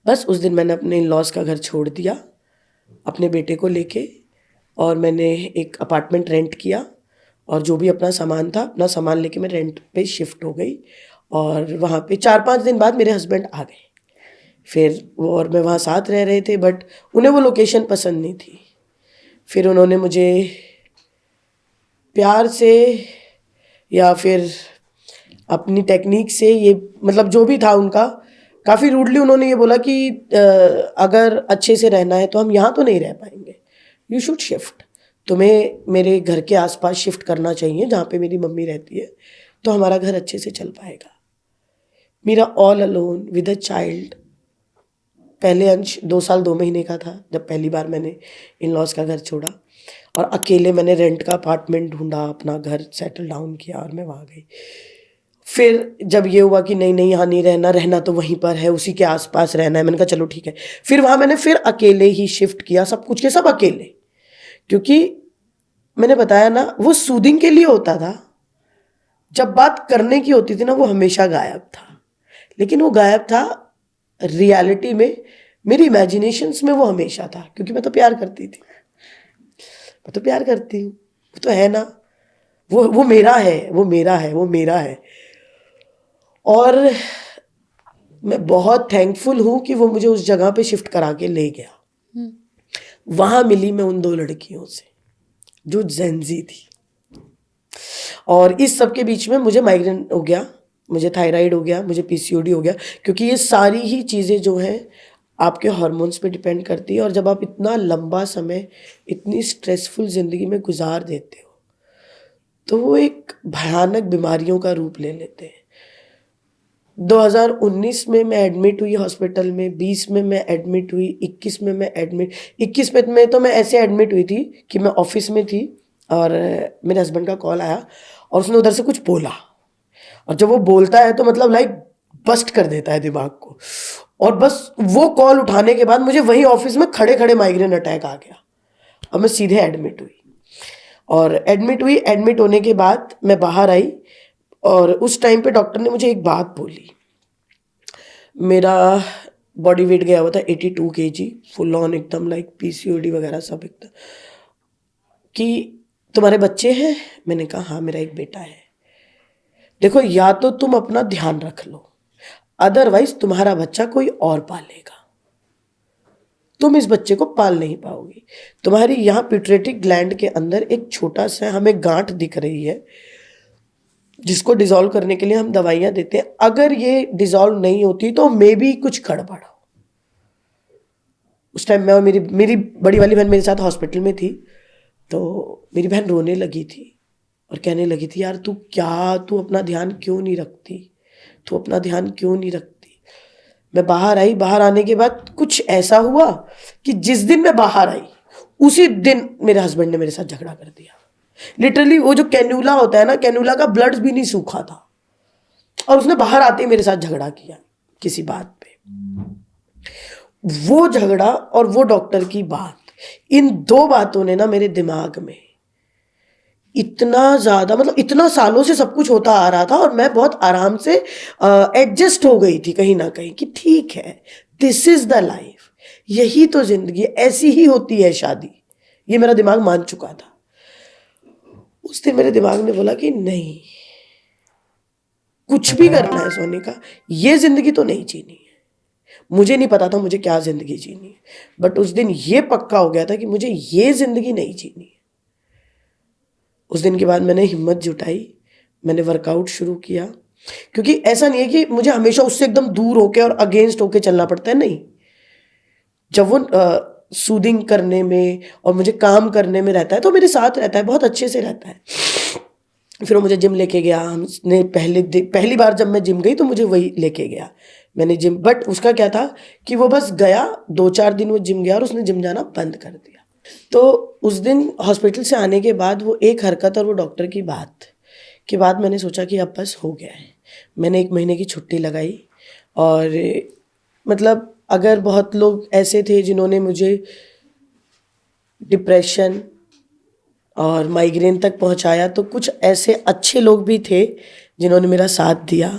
बस उस दिन मैंने अपने इन लॉज का घर छोड़ दिया अपने बेटे को लेके, और मैंने एक अपार्टमेंट रेंट किया, और जो भी अपना सामान था अपना सामान लेके मैं रेंट पे शिफ्ट हो गई। और वहाँ पे 4-5 दिन बाद मेरे हस्बैंड आ गए। फिर वो और मैं वहाँ साथ रह रहे थे, बट उन्हें वो लोकेशन पसंद नहीं थी। फिर उन्होंने मुझे प्यार से या फिर अपनी टेक्निक से, ये मतलब जो भी था उनका, काफ़ी रूडली उन्होंने ये बोला कि अगर अच्छे से रहना है तो हम यहाँ तो नहीं रह पाएंगे, यू शुड शिफ्ट। तुम्हें मेरे घर के आसपास शिफ्ट करना चाहिए जहाँ पे मेरी मम्मी रहती है, तो हमारा घर अच्छे से चल पाएगा। मेरा all alone with a child, पहले अंश 2 साल 2 महीने का था जब पहली बार मैंने इन लॉज का घर छोड़ा, और अकेले मैंने रेंट का अपार्टमेंट ढूंढा, अपना घर सेटल डाउन किया, और मैं वहाँ गई। फिर जब ये हुआ कि नहीं नहीं यहाँ नहीं रहना, रहना तो वहीं पर है, उसी के आसपास रहना है, मैंने कहा चलो ठीक है। फिर वहाँ मैंने फिर अकेले ही शिफ्ट किया, सब कुछ के सब अकेले, क्योंकि मैंने बताया ना वो सूदिंग के लिए होता था। जब बात करने की होती थी ना वो हमेशा गायब था, लेकिन वो गायब था रियलिटी में, मेरी इमेजिनेशंस में वो हमेशा था, क्योंकि मैं तो प्यार करती थी, मैं तो प्यार करती हूँ, वो तो है ना, वो मेरा है, वो मेरा है, वो मेरा है। और मैं बहुत थैंकफुल हूँ कि वो मुझे उस जगह पे शिफ्ट करा के ले गया। वहाँ मिली मैं उन 2 लड़कियों से जो जेंजी थी, और इस सब के बीच में मुझे माइग्रेन हो गया, मुझे थायराइड हो गया, मुझे पीसीओडी हो गया, क्योंकि ये सारी ही चीज़ें जो हैं आपके हार्मोन्स पे डिपेंड करती है। और जब आप इतना लंबा समय इतनी स्ट्रेसफुल ज़िंदगी में गुजार देते हो तो वो एक भयानक बीमारियों का रूप ले लेते हैं। 2019 में मैं एडमिट हुई हॉस्पिटल में, 20 में मैं एडमिट हुई, 21 में मैं एडमिट, 21 में तो मैं ऐसे एडमिट हुई थी कि मैं ऑफिस में थी और मेरे हस्बैंड का कॉल आया और उसने उधर से कुछ बोला, और जब वो बोलता है तो मतलब लाइक बस्ट कर देता है दिमाग को, और बस वो कॉल उठाने के बाद मुझे वहीं ऑफिस में खड़े खड़े माइग्रेन अटैक आ गया और मैं सीधे एडमिट हुई। और एडमिट होने के बाद मैं बाहर आई, और उस टाइम पे डॉक्टर ने मुझे एक बात बोली। मेरा बॉडी वेट गया हुआ था 82 kg, फुल ऑन एकदम लाइक पीसीओडी वगैरह सब एकदम, कि तुम्हारे बच्चे हैं? मैंने कहा हाँ मेरा एक बेटा है। देखो या तो तुम अपना ध्यान रख लो, अदरवाइज तुम्हारा बच्चा कोई और पालेगा, तुम इस बच्चे को पाल नहीं पाओगी। तुम्हारी यहाँ पिट्यूटरी ग्लैंड के अंदर एक छोटा सा हमें गांठ दिख रही है, जिसको डिसॉल्व करने के लिए हम दवाइयाँ देते हैं। अगर ये डिसॉल्व नहीं होती तो मे बी कुछ गड़बड़ हो। उस टाइम मैं और मेरी बड़ी वाली बहन मेरे साथ हॉस्पिटल में थी, तो मेरी बहन रोने लगी थी और कहने लगी थी, यार तू अपना ध्यान क्यों नहीं रखती, तू अपना ध्यान क्यों नहीं रखती। मैं बाहर आई, बाहर आने के बाद कुछ ऐसा हुआ कि जिस दिन मैं बाहर आई उसी दिन मेरे हस्बैंड ने मेरे साथ झगड़ा कर दिया। लिटरली वो जो कैन्यूला होता है ना, कैन्यूला का ब्लड भी नहीं सूखा था और उसने बाहर आते ही मेरे साथ झगड़ा किया किसी बात पे। वो झगड़ा और वो डॉक्टर की बात, इन दो बातों ने ना मेरे दिमाग में इतना ज़्यादा, मतलब इतना सालों से सब कुछ होता आ रहा था और मैं बहुत आराम से एडजस्ट हो गई थी कहीं ना कहीं कि ठीक है, दिस इज़ द लाइफ, यही तो ज़िंदगी, ऐसी ही होती है शादी। ये मेरा दिमाग मान चुका था। उस दिन मेरे दिमाग ने बोला कि नहीं, कुछ भी करना है सोनिका, ये ज़िंदगी तो नहीं जीनी है। मुझे नहीं पता था मुझे क्या ज़िंदगी जीनी है, बट उस दिन ये पक्का हो गया था कि मुझे ये ज़िंदगी नहीं जीनी है। उस दिन के बाद मैंने हिम्मत जुटाई, मैंने वर्कआउट शुरू किया, क्योंकि ऐसा नहीं है कि मुझे हमेशा उससे एकदम दूर होके और अगेंस्ट होके चलना पड़ता है, नहीं। जब वो सूदिंग करने में और मुझे काम करने में रहता है तो मेरे साथ रहता है, बहुत अच्छे से रहता है। फिर वो मुझे जिम लेके गया। हमने पहली बार जब मैं जिम गई तो मुझे वही लेके गया, मैंने जिम, बट उसका क्या था कि वो बस गया, 2-4 दिन वो जिम गया और उसने जिम जाना बंद कर दिया। तो उस दिन हॉस्पिटल से आने के बाद वो एक हरकत और वो डॉक्टर की बात के बाद मैंने सोचा कि अब बस हो गया है। मैंने 1 महीने की छुट्टी लगाई और मतलब अगर बहुत लोग ऐसे थे जिन्होंने मुझे डिप्रेशन और माइग्रेन तक पहुंचाया, तो कुछ ऐसे अच्छे लोग भी थे जिन्होंने मेरा साथ दिया।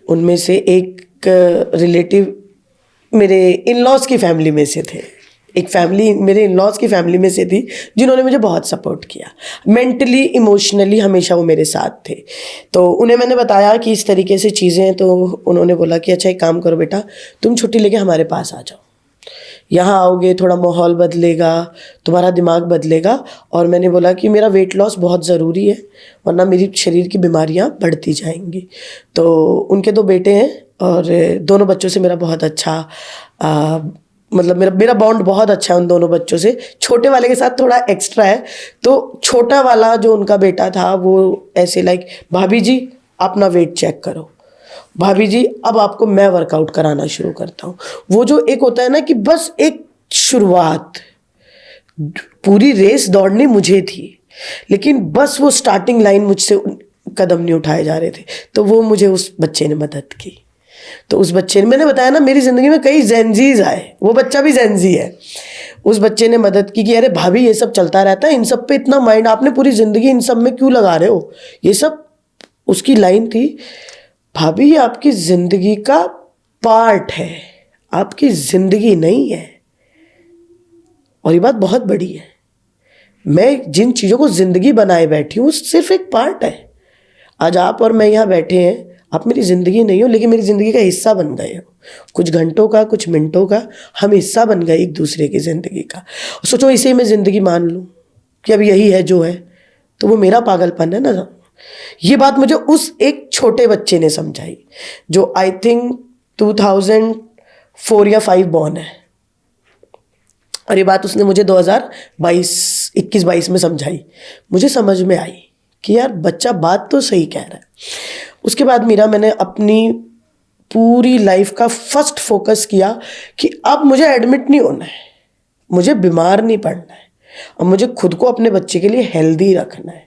उनमें से एक रिलेटिव मेरे इन-लॉज़ की फैमिली में से थे, एक फैमिली मेरे इन-लॉज़ की फैमिली में से थी जिन्होंने मुझे बहुत सपोर्ट किया, मेंटली इमोशनली हमेशा वो मेरे साथ थे। तो उन्हें मैंने बताया कि इस तरीके से चीज़ें हैं, तो उन्होंने बोला कि अच्छा एक काम करो बेटा, तुम छुट्टी लेके हमारे पास आ जाओ, यहाँ आओगे थोड़ा माहौल बदलेगा, तुम्हारा दिमाग बदलेगा। और मैंने बोला कि मेरा वेट लॉस बहुत ज़रूरी है, वरना मेरी शरीर की बीमारियाँ बढ़ती जाएंगी। तो उनके 2 बेटे हैं और दोनों बच्चों से मेरा बहुत अच्छा मतलब मेरा बॉन्ड बहुत अच्छा है उन दोनों बच्चों से। छोटे वाले के साथ थोड़ा एक्स्ट्रा है। तो छोटा वाला जो उनका बेटा था वो ऐसे लाइक, भाभी जी अपना वेट चेक करो, भाभी जी अब आपको मैं वर्कआउट कराना शुरू करता हूँ। वो जो एक होता है ना कि बस एक शुरुआत, पूरी रेस दौड़नी मुझे थी, लेकिन बस वो स्टार्टिंग लाइन मुझसे कदम नहीं उठाए जा रहे थे, तो वो मुझे उस बच्चे ने मदद की। तो उस बच्चे ने, मैंने बताया ना मेरी ज़िंदगी में कई जेनजीज आए, वो बच्चा भी जेनजी है। उस बच्चे ने मदद की कि अरे भाभी ये सब चलता रहता है, इन सब पे इतना माइंड आपने पूरी ज़िंदगी इन सब में क्यों लगा रहे हो, ये सब। उसकी लाइन थी, भाभी ये आपकी ज़िंदगी का पार्ट है, आपकी ज़िंदगी नहीं है। और ये बात बहुत बड़ी है, मैं जिन चीज़ों को ज़िंदगी बनाए बैठी हूँ सिर्फ एक पार्ट है। आज आप और मैं यहाँ बैठे हैं, आप मेरी ज़िंदगी नहीं हो, लेकिन मेरी ज़िंदगी का हिस्सा बन गए हो। कुछ घंटों का, कुछ मिनटों का हम हिस्सा बन गए एक दूसरे की ज़िंदगी का। सोचो इसे मैं ज़िंदगी मान लूँ कि अब यही है जो है, तो वो मेरा पागलपन है ना। ये बात मुझे उस एक छोटे बच्चे ने समझाई, जो आई थिंक 2004 या 5 बॉर्न है, और ये बात उसने मुझे 2021-22 में समझाई। मुझे समझ में आई कि यार बच्चा बात तो सही कह रहा है। उसके बाद मैंने अपनी पूरी लाइफ का फर्स्ट फोकस किया कि अब मुझे एडमिट नहीं होना है, मुझे बीमार नहीं पड़ना है, और मुझे खुद को अपने बच्चे के लिए हेल्दी रखना है।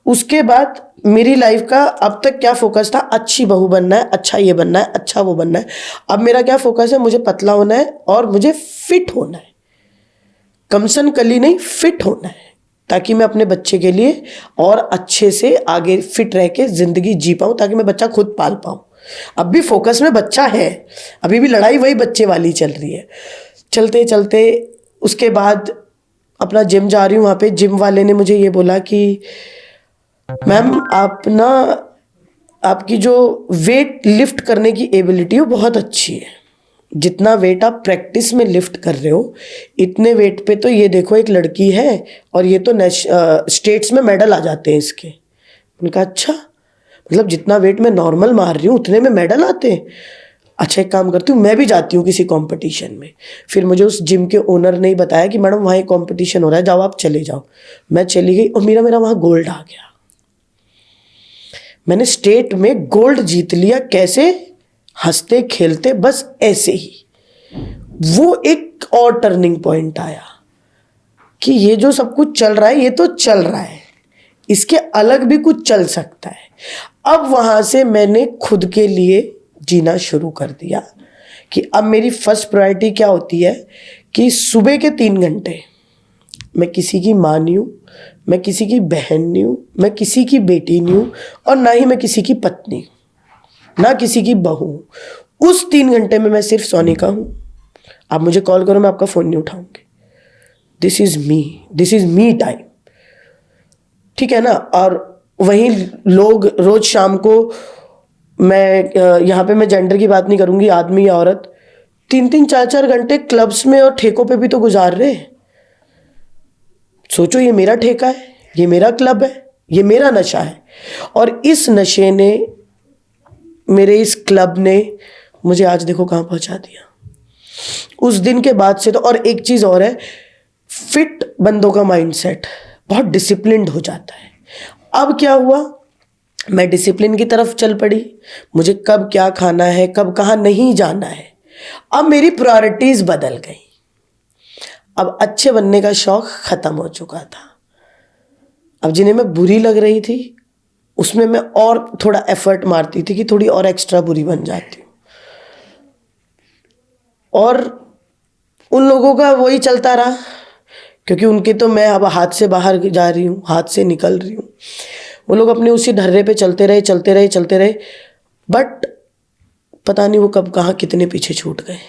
उसके बाद मेरी लाइफ का अब तक क्या फोकस था, अच्छी बहू बनना है, अच्छा ये बनना है, अच्छा वो बनना है। अब मेरा क्या फोकस है, मुझे पतला होना है और मुझे फिट होना है, कमसन कली नहीं, फिट होना है, ताकि मैं अपने बच्चे के लिए और अच्छे से आगे फिट रह के ज़िंदगी जी पाऊँ, ताकि मैं बच्चा खुद पाल पाऊँ। अब भी फोकस में बच्चा है, अभी भी लड़ाई वही बच्चे वाली चल रही है। चलते चलते उसके बाद अपना जिम जा रही हूँ, वहाँ पे जिम वाले ने मुझे ये बोला कि मैम आप ना, आपकी जो वेट लिफ्ट करने की एबिलिटी है वो बहुत अच्छी है। जितना वेट आप प्रैक्टिस में लिफ्ट कर रहे हो, इतने वेट पे तो ये देखो एक लड़की है और ये तो स्टेट्स में मेडल आ जाते हैं इसके। मैंने कहा अच्छा, मतलब जितना वेट मैं नॉर्मल मार रही हूँ उतने में मेडल आते हैं। अच्छा एक काम करती हूँ, मैं भी जाती हूँ किसी कंपटीशन में। फिर मुझे उस जिम के ओनर ने ही बताया कि मैडम वहाँ एक कंपटीशन हो रहा है, जाओ आप चले जाओ। मैं चली गई और मेरा वहाँ गोल्ड आ गया। मैंने स्टेट में गोल्ड जीत लिया। कैसे? हंसते खेलते, बस ऐसे ही। वो एक और टर्निंग पॉइंट आया कि ये जो सब कुछ चल रहा है ये तो चल रहा है, इसके अलग भी कुछ चल सकता है। अब वहां से मैंने खुद के लिए जीना शुरू कर दिया कि अब मेरी फर्स्ट प्रायोरिटी क्या होती है कि सुबह के 3 घंटे मैं किसी की माँ नहीं हूँ, मैं किसी की बहन नहीं हूँ, मैं किसी की बेटी नहीं हूँ, और ना ही मैं किसी की पत्नी हूँ, ना किसी की बहू हूँ। उस 3 घंटे में मैं सिर्फ सोनिका हूँ। आप मुझे कॉल करो, मैं आपका फ़ोन नहीं उठाऊंगी। दिस इज़ मी टाइम, ठीक है ना। और वहीं लोग रोज़ शाम को, मैं यहाँ पे मैं जेंडर की बात नहीं करूँगी, आदमी या औरत, 3-3 4-4 घंटे क्लब्स में और ठेकों पे भी तो गुजार रहे हैं। सोचो, ये मेरा ठेका है, ये मेरा क्लब है, ये मेरा नशा है, और इस नशे ने, मेरे इस क्लब ने मुझे आज देखो कहाँ पहुँचा दिया। उस दिन के बाद से तो, और एक चीज़ और है, फिट बंदों का माइंडसेट बहुत डिसिप्लिन्ड हो जाता है। अब क्या हुआ, मैं डिसिप्लिन की तरफ चल पड़ी। मुझे कब क्या खाना है, कब कहाँ नहीं जाना है, अब मेरी प्रायोरिटीज़ बदल गई। अब अच्छे बनने का शौक ख़त्म हो चुका था। अब जिन्हें मैं बुरी लग रही थी उसमें मैं और थोड़ा एफर्ट मारती थी कि थोड़ी और एक्स्ट्रा बुरी बन जाती हूँ, और उन लोगों का वही चलता रहा, क्योंकि उनके तो मैं अब हाथ से बाहर जा रही हूँ, हाथ से निकल रही हूँ। वो लोग अपने उसी ढर्रे पे चलते रहे, बट पता नहीं वो कब कहाँ कितने पीछे छूट गए,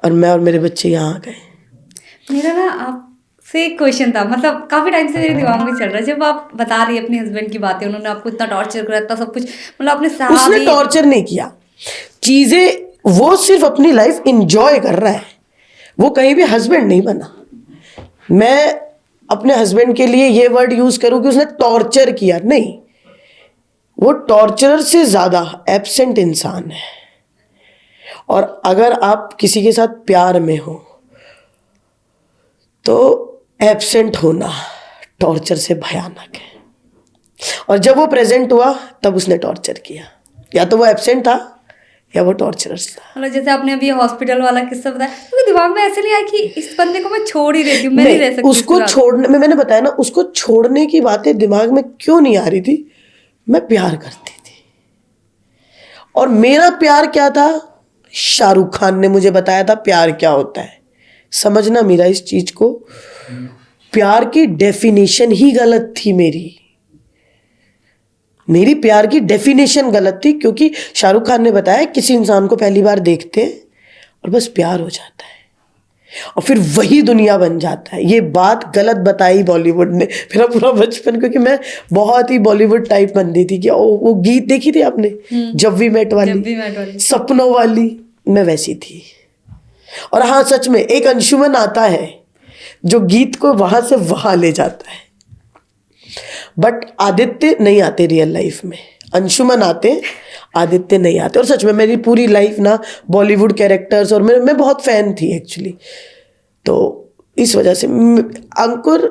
और मैं और मेरे बच्चे यहाँ आ गए। मेरा ना आपसे एक क्वेश्चन था, मतलब काफ़ी टाइम से मेरे दिमाग में चल रहा है। जब आप बता रही है अपने हस्बैंड की बातें, उन्होंने आपको इतना टॉर्चर करा, इतना सब कुछ, मतलब आपने सहा उसने भी। टॉर्चर नहीं किया, चीजें, वो सिर्फ अपनी लाइफ एंजॉय कर रहा है, वो कहीं भी हस्बैंड नहीं बना। मैं अपने हस्बैंड के लिए ये वर्ड यूज करूं कि उसने टॉर्चर किया, नहीं, वो टॉर्चरर से ज्यादा एब्सेंट इंसान है। और अगर आप किसी के साथ प्यार में हो तो एब्सेंट होना टॉर्चर से भयानक है। और जब वो प्रेजेंट हुआ तब उसने टॉर्चर किया, या तो वो एब्सेंट था या वो टॉर्चरर था। मतलब जैसे आपने अभी हॉस्पिटल वाला किस्सा बताया, तो दिमाग में ऐसे नहीं आया कि इस बंदे को मैं छोड़ ही देती हूँ, मैं नहीं रह सकती उसको छोड़ने में, मैंने बताया ना, उसको छोड़ने की बातें दिमाग में क्यों नहीं आ रही थी, मैं प्यार करती थी। और मेरा प्यार क्या था, शाहरुख खान ने मुझे बताया था प्यार क्या होता है। समझना मीरा इस चीज को, प्यार की डेफिनेशन ही गलत थी। मेरी प्यार की डेफिनेशन गलत थी, क्योंकि शाहरुख खान ने बताया किसी इंसान को पहली बार देखते हैं और बस प्यार हो जाता है और फिर वही दुनिया बन जाता है। ये बात गलत बताई बॉलीवुड ने मेरा पूरा बचपन, क्योंकि मैं बहुत ही बॉलीवुड टाइप बनती थी कि वो गीत देखी थी आपने, जब वी मेट वाली, सपनों वाली, मैं वैसी थी। और हाँ, सच में एक अंशुमन आता है जो गीत को वहां से वहां ले जाता है, बट आदित्य नहीं आते रियल लाइफ में। अंशुमन आते, आदित्य नहीं आते। और सच में मेरी पूरी लाइफ ना बॉलीवुड कैरेक्टर्स, और मैं बहुत फैन थी एक्चुअली, तो इस वजह से अंकुर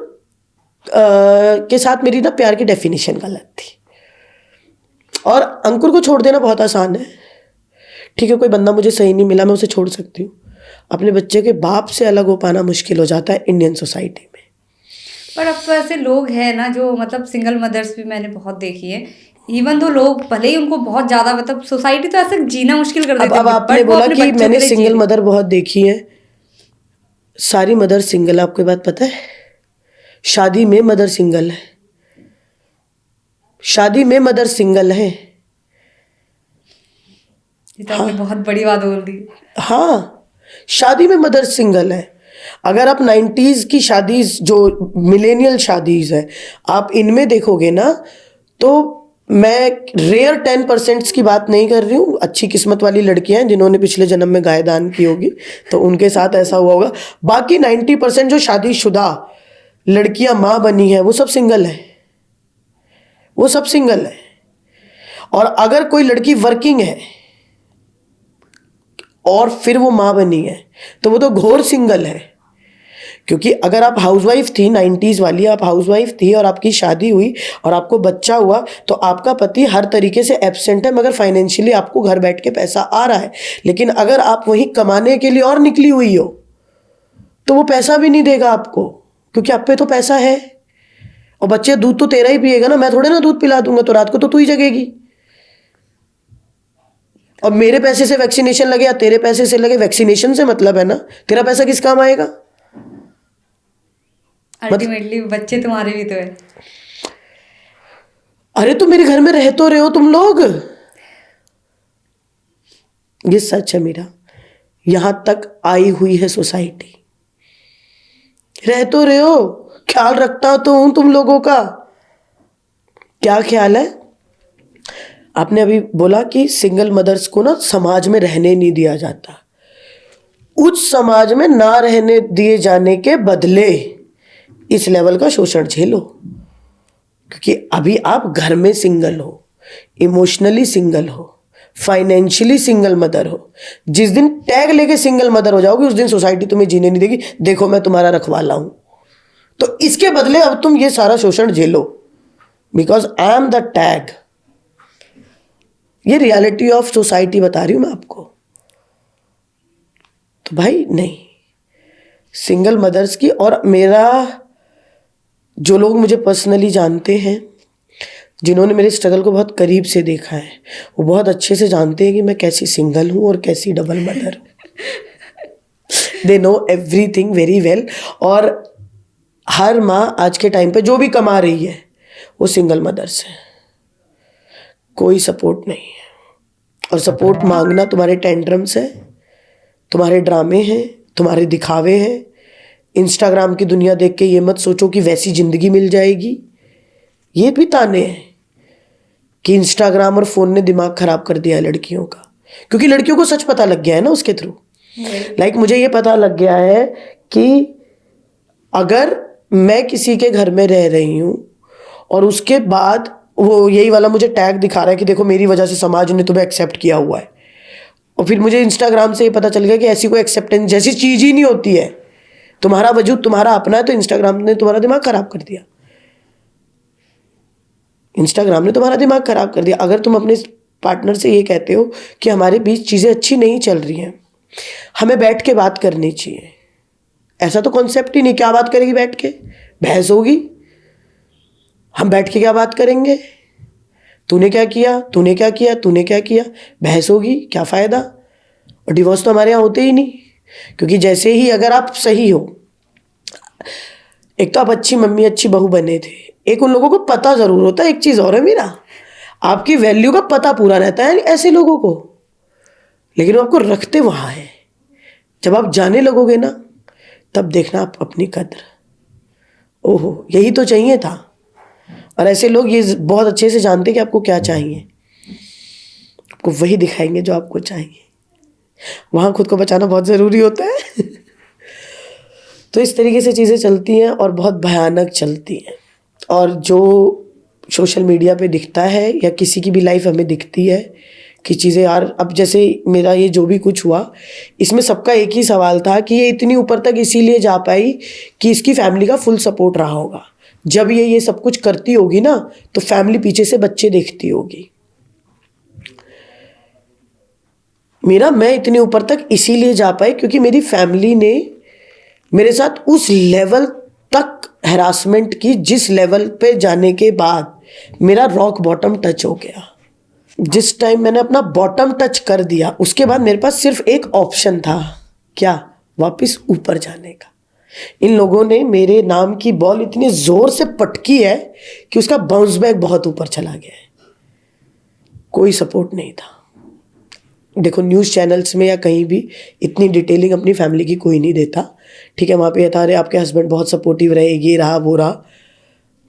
के साथ मेरी ना प्यार की डेफिनेशन गलत थी। और अंकुर को छोड़ देना बहुत आसान है, ठीक है, कोई बंदा मुझे सही नहीं मिला, मैं उसे छोड़ सकती हूँ। अपने बच्चे के बाप से अलग हो पाना मुश्किल हो जाता है इंडियन सोसाइटी में। पर अब तो ऐसे लोग हैं ना जो, मतलब सिंगल मदर्स भी मैंने बहुत देखी है, इवन दो लोग भले ही उनको बहुत ज्यादा, मतलब सोसाइटी तो ऐसे जीना मुश्किल कर देती है। अब आपने बोला कि मैंने सिंगल मदर बहुत देखी है, सारी मदर सिंगल, आपको बात पता है? शादी में मदर सिंगल है, शादी में मदर सिंगल है। ये तो आपने बहुत बड़ी बात बोल दी। हाँ, शादी में मदर सिंगल है। अगर आप 90s की शादी, जो मिलेनियल शादीज है, आप इनमें देखोगे ना, तो मैं रेयर 10% की बात नहीं कर रही हूँ, अच्छी किस्मत वाली लड़कियां हैं जिन्होंने पिछले जन्म में गाय दान की होगी तो उनके साथ ऐसा हुआ होगा। बाकी 90% जो शादीशुदा लड़कियां माँ बनी है वो सब सिंगल है, वो सब सिंगल है। और अगर कोई लड़की वर्किंग है और फिर वो माँ बनी है तो वो तो घोर सिंगल है। क्योंकि अगर आप हाउसवाइफ थी 90s वाली, आप हाउसवाइफ थी और आपकी शादी हुई और आपको बच्चा हुआ तो आपका पति हर तरीके से एब्सेंट है, मगर फाइनेंशियली आपको घर बैठ के पैसा आ रहा है। लेकिन अगर आप वहीं कमाने के लिए और निकली हुई हो तो वो पैसा भी नहीं देगा आपको, क्योंकि आप पे तो पैसा है। और बच्चे दूध तो तेरा ही पिएगा ना, मैं थोड़े ना दूध पिला दूंगा, तो रात को तो तू ही जगेगी। और मेरे पैसे से वैक्सीनेशन लगे या तेरे पैसे से लगे, वैक्सीनेशन से मतलब है ना, तेरा पैसा किस काम आएगा? अल्टीमेटली बच्चे तुम्हारे भी तो है। अरे तो मेरे घर में रह तो रहे हो तुम लोग, ये सच है मेरा। यहां तक आई हुई है सोसाइटी, रह तो रहे हो, ख्याल रखता तो हूं तुम लोगों का। क्या ख्याल है? आपने अभी बोला कि सिंगल मदर्स को ना समाज में रहने नहीं दिया जाता। उस समाज में ना रहने दिए जाने के बदले इस लेवल का शोषण झेलो, क्योंकि अभी आप घर में सिंगल हो, इमोशनली सिंगल हो, फाइनेंशियली सिंगल मदर हो। जिस दिन टैग लेके सिंगल मदर हो जाओगे उस दिन सोसाइटी तुम्हें जीने नहीं देगी। देखो मैं तुम्हारा रखवाला हूं, तो इसके बदले अब तुम ये सारा शोषण झेलो, because I am the tag. ये रियलिटी ऑफ सोसाइटी बता रही हूं मैं आपको। तो भाई नहीं, सिंगल मदर्स की, और मेरा जो लोग मुझे पर्सनली जानते हैं, जिन्होंने मेरे स्ट्रगल को बहुत करीब से देखा है, वो बहुत अच्छे से जानते हैं कि मैं कैसी सिंगल हूँ और कैसी डबल मदर हूँ। They know everything very well. और हर माँ आज के टाइम पे जो भी कमा रही है वो सिंगल मदर्स है, कोई सपोर्ट नहीं है। और सपोर्ट मांगना तुम्हारे टेंट्रम्स है, तुम्हारे ड्रामे हैं, तुम्हारे दिखावे हैं। इंस्टाग्राम की दुनिया देख के ये मत सोचो कि वैसी जिंदगी मिल जाएगी। ये भी ताने हैं कि इंस्टाग्राम और फोन ने दिमाग खराब कर दिया है लड़कियों का, क्योंकि लड़कियों को सच पता लग गया है ना उसके थ्रू। लाइक मुझे ये पता लग गया है कि अगर मैं किसी के घर में रह रही हूँ और उसके बाद वो यही वाला मुझे टैग दिखा रहा है कि देखो मेरी वजह से समाज ने तुम्हें एक्सेप्ट किया हुआ है, और फिर मुझे इंस्टाग्राम से ये पता चल गया कि ऐसी कोई एक्सेप्टेंस जैसी चीज ही नहीं होती है। तुम्हारा वजूद तुम्हारा अपना है, तो इंस्टाग्राम ने तुम्हारा दिमाग खराब कर दिया। इंस्टाग्राम ने तुम्हारा दिमाग खराब कर दिया। अगर तुम अपने पार्टनर से ये कहते हो कि हमारे बीच चीजें अच्छी नहीं चल रही हैं, हमें बैठ के बात करनी चाहिए, ऐसा तो कॉन्सेप्ट ही नहीं। क्या बात करेगी बैठ के? बहस होगी। हम बैठ के क्या बात करेंगे? तूने क्या किया, तूने क्या किया, तूने क्या किया, बहस होगी, क्या फायदा? और डिवोर्स तो हमारे यहाँ होते ही नहीं, क्योंकि जैसे ही अगर आप सही हो, एक तो आप अच्छी मम्मी अच्छी बहू बने थे, एक उन लोगों को पता जरूर होता है। एक चीज और है मेरा, आपकी वैल्यू का पता पूरा रहता है ऐसे लोगों को, लेकिन वो आपको रखते वहां है। जब आप जाने लगोगे ना, तब देखना आप अपनी कद्र। ओहो, यही तो चाहिए था। और ऐसे लोग ये बहुत अच्छे से जानते हैं कि आपको क्या चाहिए, आपको वही दिखाएंगे जो आपको चाहिए। वहां खुद को बचाना बहुत ज़रूरी होता है। तो इस तरीके से चीज़ें चलती हैं और बहुत भयानक चलती हैं। और जो सोशल मीडिया पे दिखता है या किसी की भी लाइफ हमें दिखती है कि चीज़ें यार, अब जैसे मेरा ये जो भी कुछ हुआ, इसमें सबका एक ही सवाल था कि ये इतनी ऊपर तक इसीलिए जा पाई कि इसकी फैमिली का फुल सपोर्ट रहा होगा। जब ये सब कुछ करती होगी ना, तो फैमिली पीछे से बच्चे देखती होगी। मैं इतने ऊपर तक इसीलिए जा पाई क्योंकि मेरी फैमिली ने मेरे साथ उस लेवल तक हैरासमेंट की जिस लेवल पे जाने के बाद मेरा रॉक बॉटम टच हो गया। जिस टाइम मैंने अपना बॉटम टच कर दिया, उसके बाद मेरे पास सिर्फ एक ऑप्शन था, क्या? वापस ऊपर जाने का। इन लोगों ने मेरे नाम की बॉल इतनी जोर से पटकी है कि उसका बाउंस बैक बहुत ऊपर चला गया है। कोई सपोर्ट नहीं था। देखो न्यूज़ चैनल्स में या कहीं भी इतनी डिटेलिंग अपनी फैमिली की कोई नहीं देता। ठीक है, वहाँ पे ये था, अरे आपके हस्बैंड बहुत सपोर्टिव रहे, ये रहा वो रहा।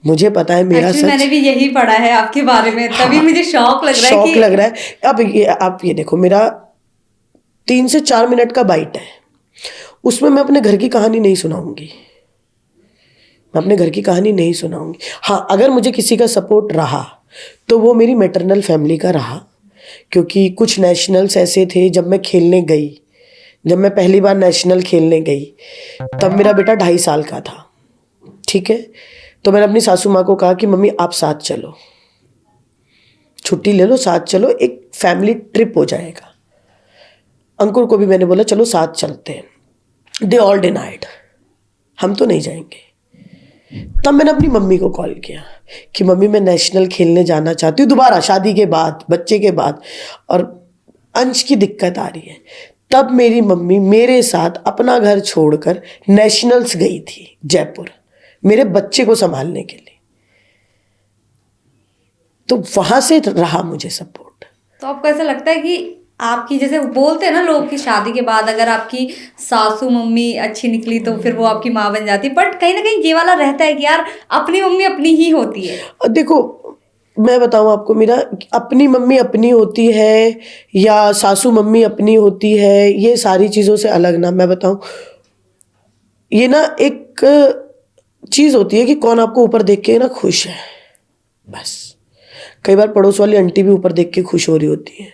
मुझे पता है मेरा एक्चुअली सच। मैंने भी यही पढ़ा है आपके बारे में, तभी मुझे शौक लग रहा है शौक कि लग रहा है। अब ये आप ये देखो, मेरा 3 से 4 मिनट का बाइट है, उसमें मैं अपने घर की कहानी नहीं सुनाऊंगी, मैं अपने घर की कहानी नहीं सुनाऊंगी। हाँ, अगर मुझे किसी का सपोर्ट रहा तो वो मेरी मैटरनल फैमिली का रहा, क्योंकि कुछ नेशनल्स ऐसे थे, जब मैं खेलने गई, जब मैं पहली बार नेशनल खेलने गई, तब मेरा बेटा 2.5 साल का था, ठीक है। तो मैंने अपनी सासू माँ को कहा कि मम्मी आप साथ चलो, छुट्टी ले लो, साथ चलो, एक फैमिली ट्रिप हो जाएगा। अंकुर को भी मैंने बोला चलो साथ चलते हैं। दे ऑल डिनाइड, हम तो नहीं जाएंगे। तब मैंने अपनी मम्मी को कॉल किया कि मम्मी मैं नेशनल खेलने जाना चाहती हूँ दोबारा, शादी के बाद, बच्चे के बाद, और अंश की दिक्कत आ रही है। तब मेरी मम्मी मेरे साथ अपना घर छोड़कर नेशनल्स गई थी जयपुर, मेरे बच्चे को संभालने के लिए। तो वहां से रहा मुझे सपोर्ट। तो आपको ऐसा लगता है कि आपकी, जैसे बोलते हैं ना लोग, कि शादी के बाद अगर आपकी सासू मम्मी अच्छी निकली तो फिर वो आपकी माँ बन जाती है, बट कहीं ना कहीं ये वाला रहता है कि यार अपनी मम्मी अपनी ही होती है। और देखो, मैं बताऊं आपको, मेरा अपनी मम्मी अपनी होती है या सासू मम्मी अपनी होती है, ये सारी चीज़ों से अलग ना, मैं बताऊं, ये ना एक चीज़ होती है कि कौन आपको ऊपर देख के ना खुश है, बस। कई बार पड़ोस वाली आंटी भी ऊपर देख के खुश हो रही होती है,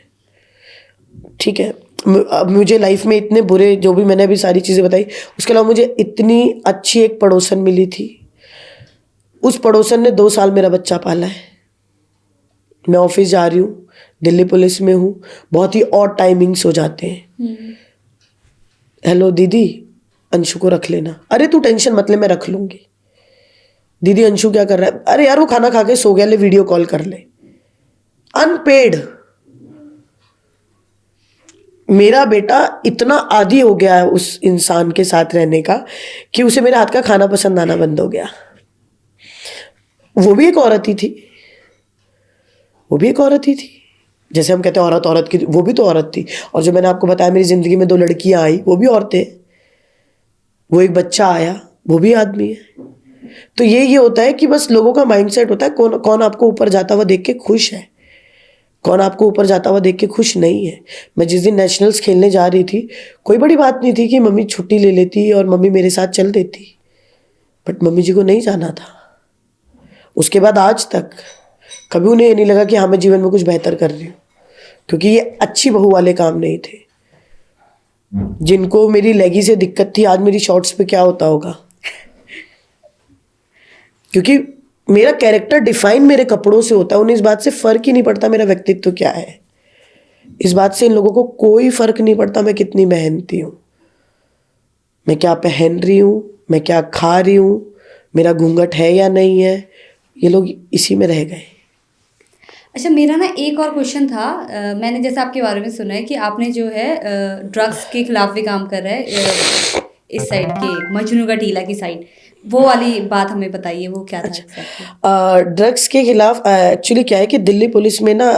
ठीक है। अब मुझे लाइफ में इतने बुरे, जो भी मैंने अभी सारी चीज़ें बताई, उसके अलावा मुझे इतनी अच्छी एक पड़ोसन मिली थी। उस पड़ोसन ने 2 साल मेरा बच्चा पाला है। मैं ऑफिस जा रही हूँ, दिल्ली पुलिस में हूँ, बहुत ही ऑड टाइमिंग्स हो जाते हैं। हेलो दीदी, अंशु को रख लेना। अरे तू टेंशन मत ले, मैं रख लूंगी। दीदी अंशु क्या कर रहा है? अरे यार वो खाना खा के सो गया, ले वीडियो कॉल कर ले। अनपेड। मेरा बेटा इतना आदी हो गया है उस इंसान के साथ रहने का कि उसे मेरे हाथ का खाना पसंद आना बंद हो गया। वो भी एक औरत ही थी, वो भी एक औरत ही थी। जैसे हम कहते हैं औरत औरत की, वो भी तो औरत थी। और जो मैंने आपको बताया मेरी जिंदगी में 2 लड़कियां आई, वो भी औरतें। वो एक बच्चा आया, वो भी आदमी है। तो ये होता है कि बस लोगों का माइंडसेट होता है, कौन कौन आपको ऊपर जाता हुआ देख के खुश है, कौन आपको ऊपर जाता हुआ देख के खुश नहीं है। मैं जिस दिन नेशनल्स खेलने जा रही थी, कोई बड़ी बात नहीं थी कि मम्मी छुट्टी ले लेती और मम्मी मेरे साथ चल देती, बट मम्मी जी को नहीं जाना था। उसके बाद आज तक कभी उन्हें ये नहीं लगा कि हाँ मैं जीवन में कुछ बेहतर कर रही हूँ, क्योंकि ये अच्छी बहू वाले काम नहीं थे। जिनको मेरी लेगी से दिक्कत थी, आज मेरी शॉर्ट्स पे क्या होता होगा, क्योंकि मेरा कैरेक्टर डिफाइन मेरे कपड़ों से होता है। उन्हें इस बात से फर्क ही नहीं पड़ता मेरा व्यक्तित्व क्या है, इस बात से इन लोगों को कोई फर्क नहीं पड़ता मैं कितनी मेहनती हूँ, मैं क्या पहन रही हूँ, मैं क्या खा रही हूँ, मेरा घूंघट है या नहीं है। ये लोग इसी में रह गए। अच्छा, मेरा ना एक और क्वेश्चन था। मैंने जैसे आपके बारे में सुना है कि आपने जो है ड्रग्स के खिलाफ भी काम कर रहे हैं, इस साइड के मजनू का टीला की साइड, वो वाली बात हमें बताइए, वो क्या था exactly? ड्रग्स के खिलाफ एक्चुअली क्या है कि दिल्ली पुलिस में ना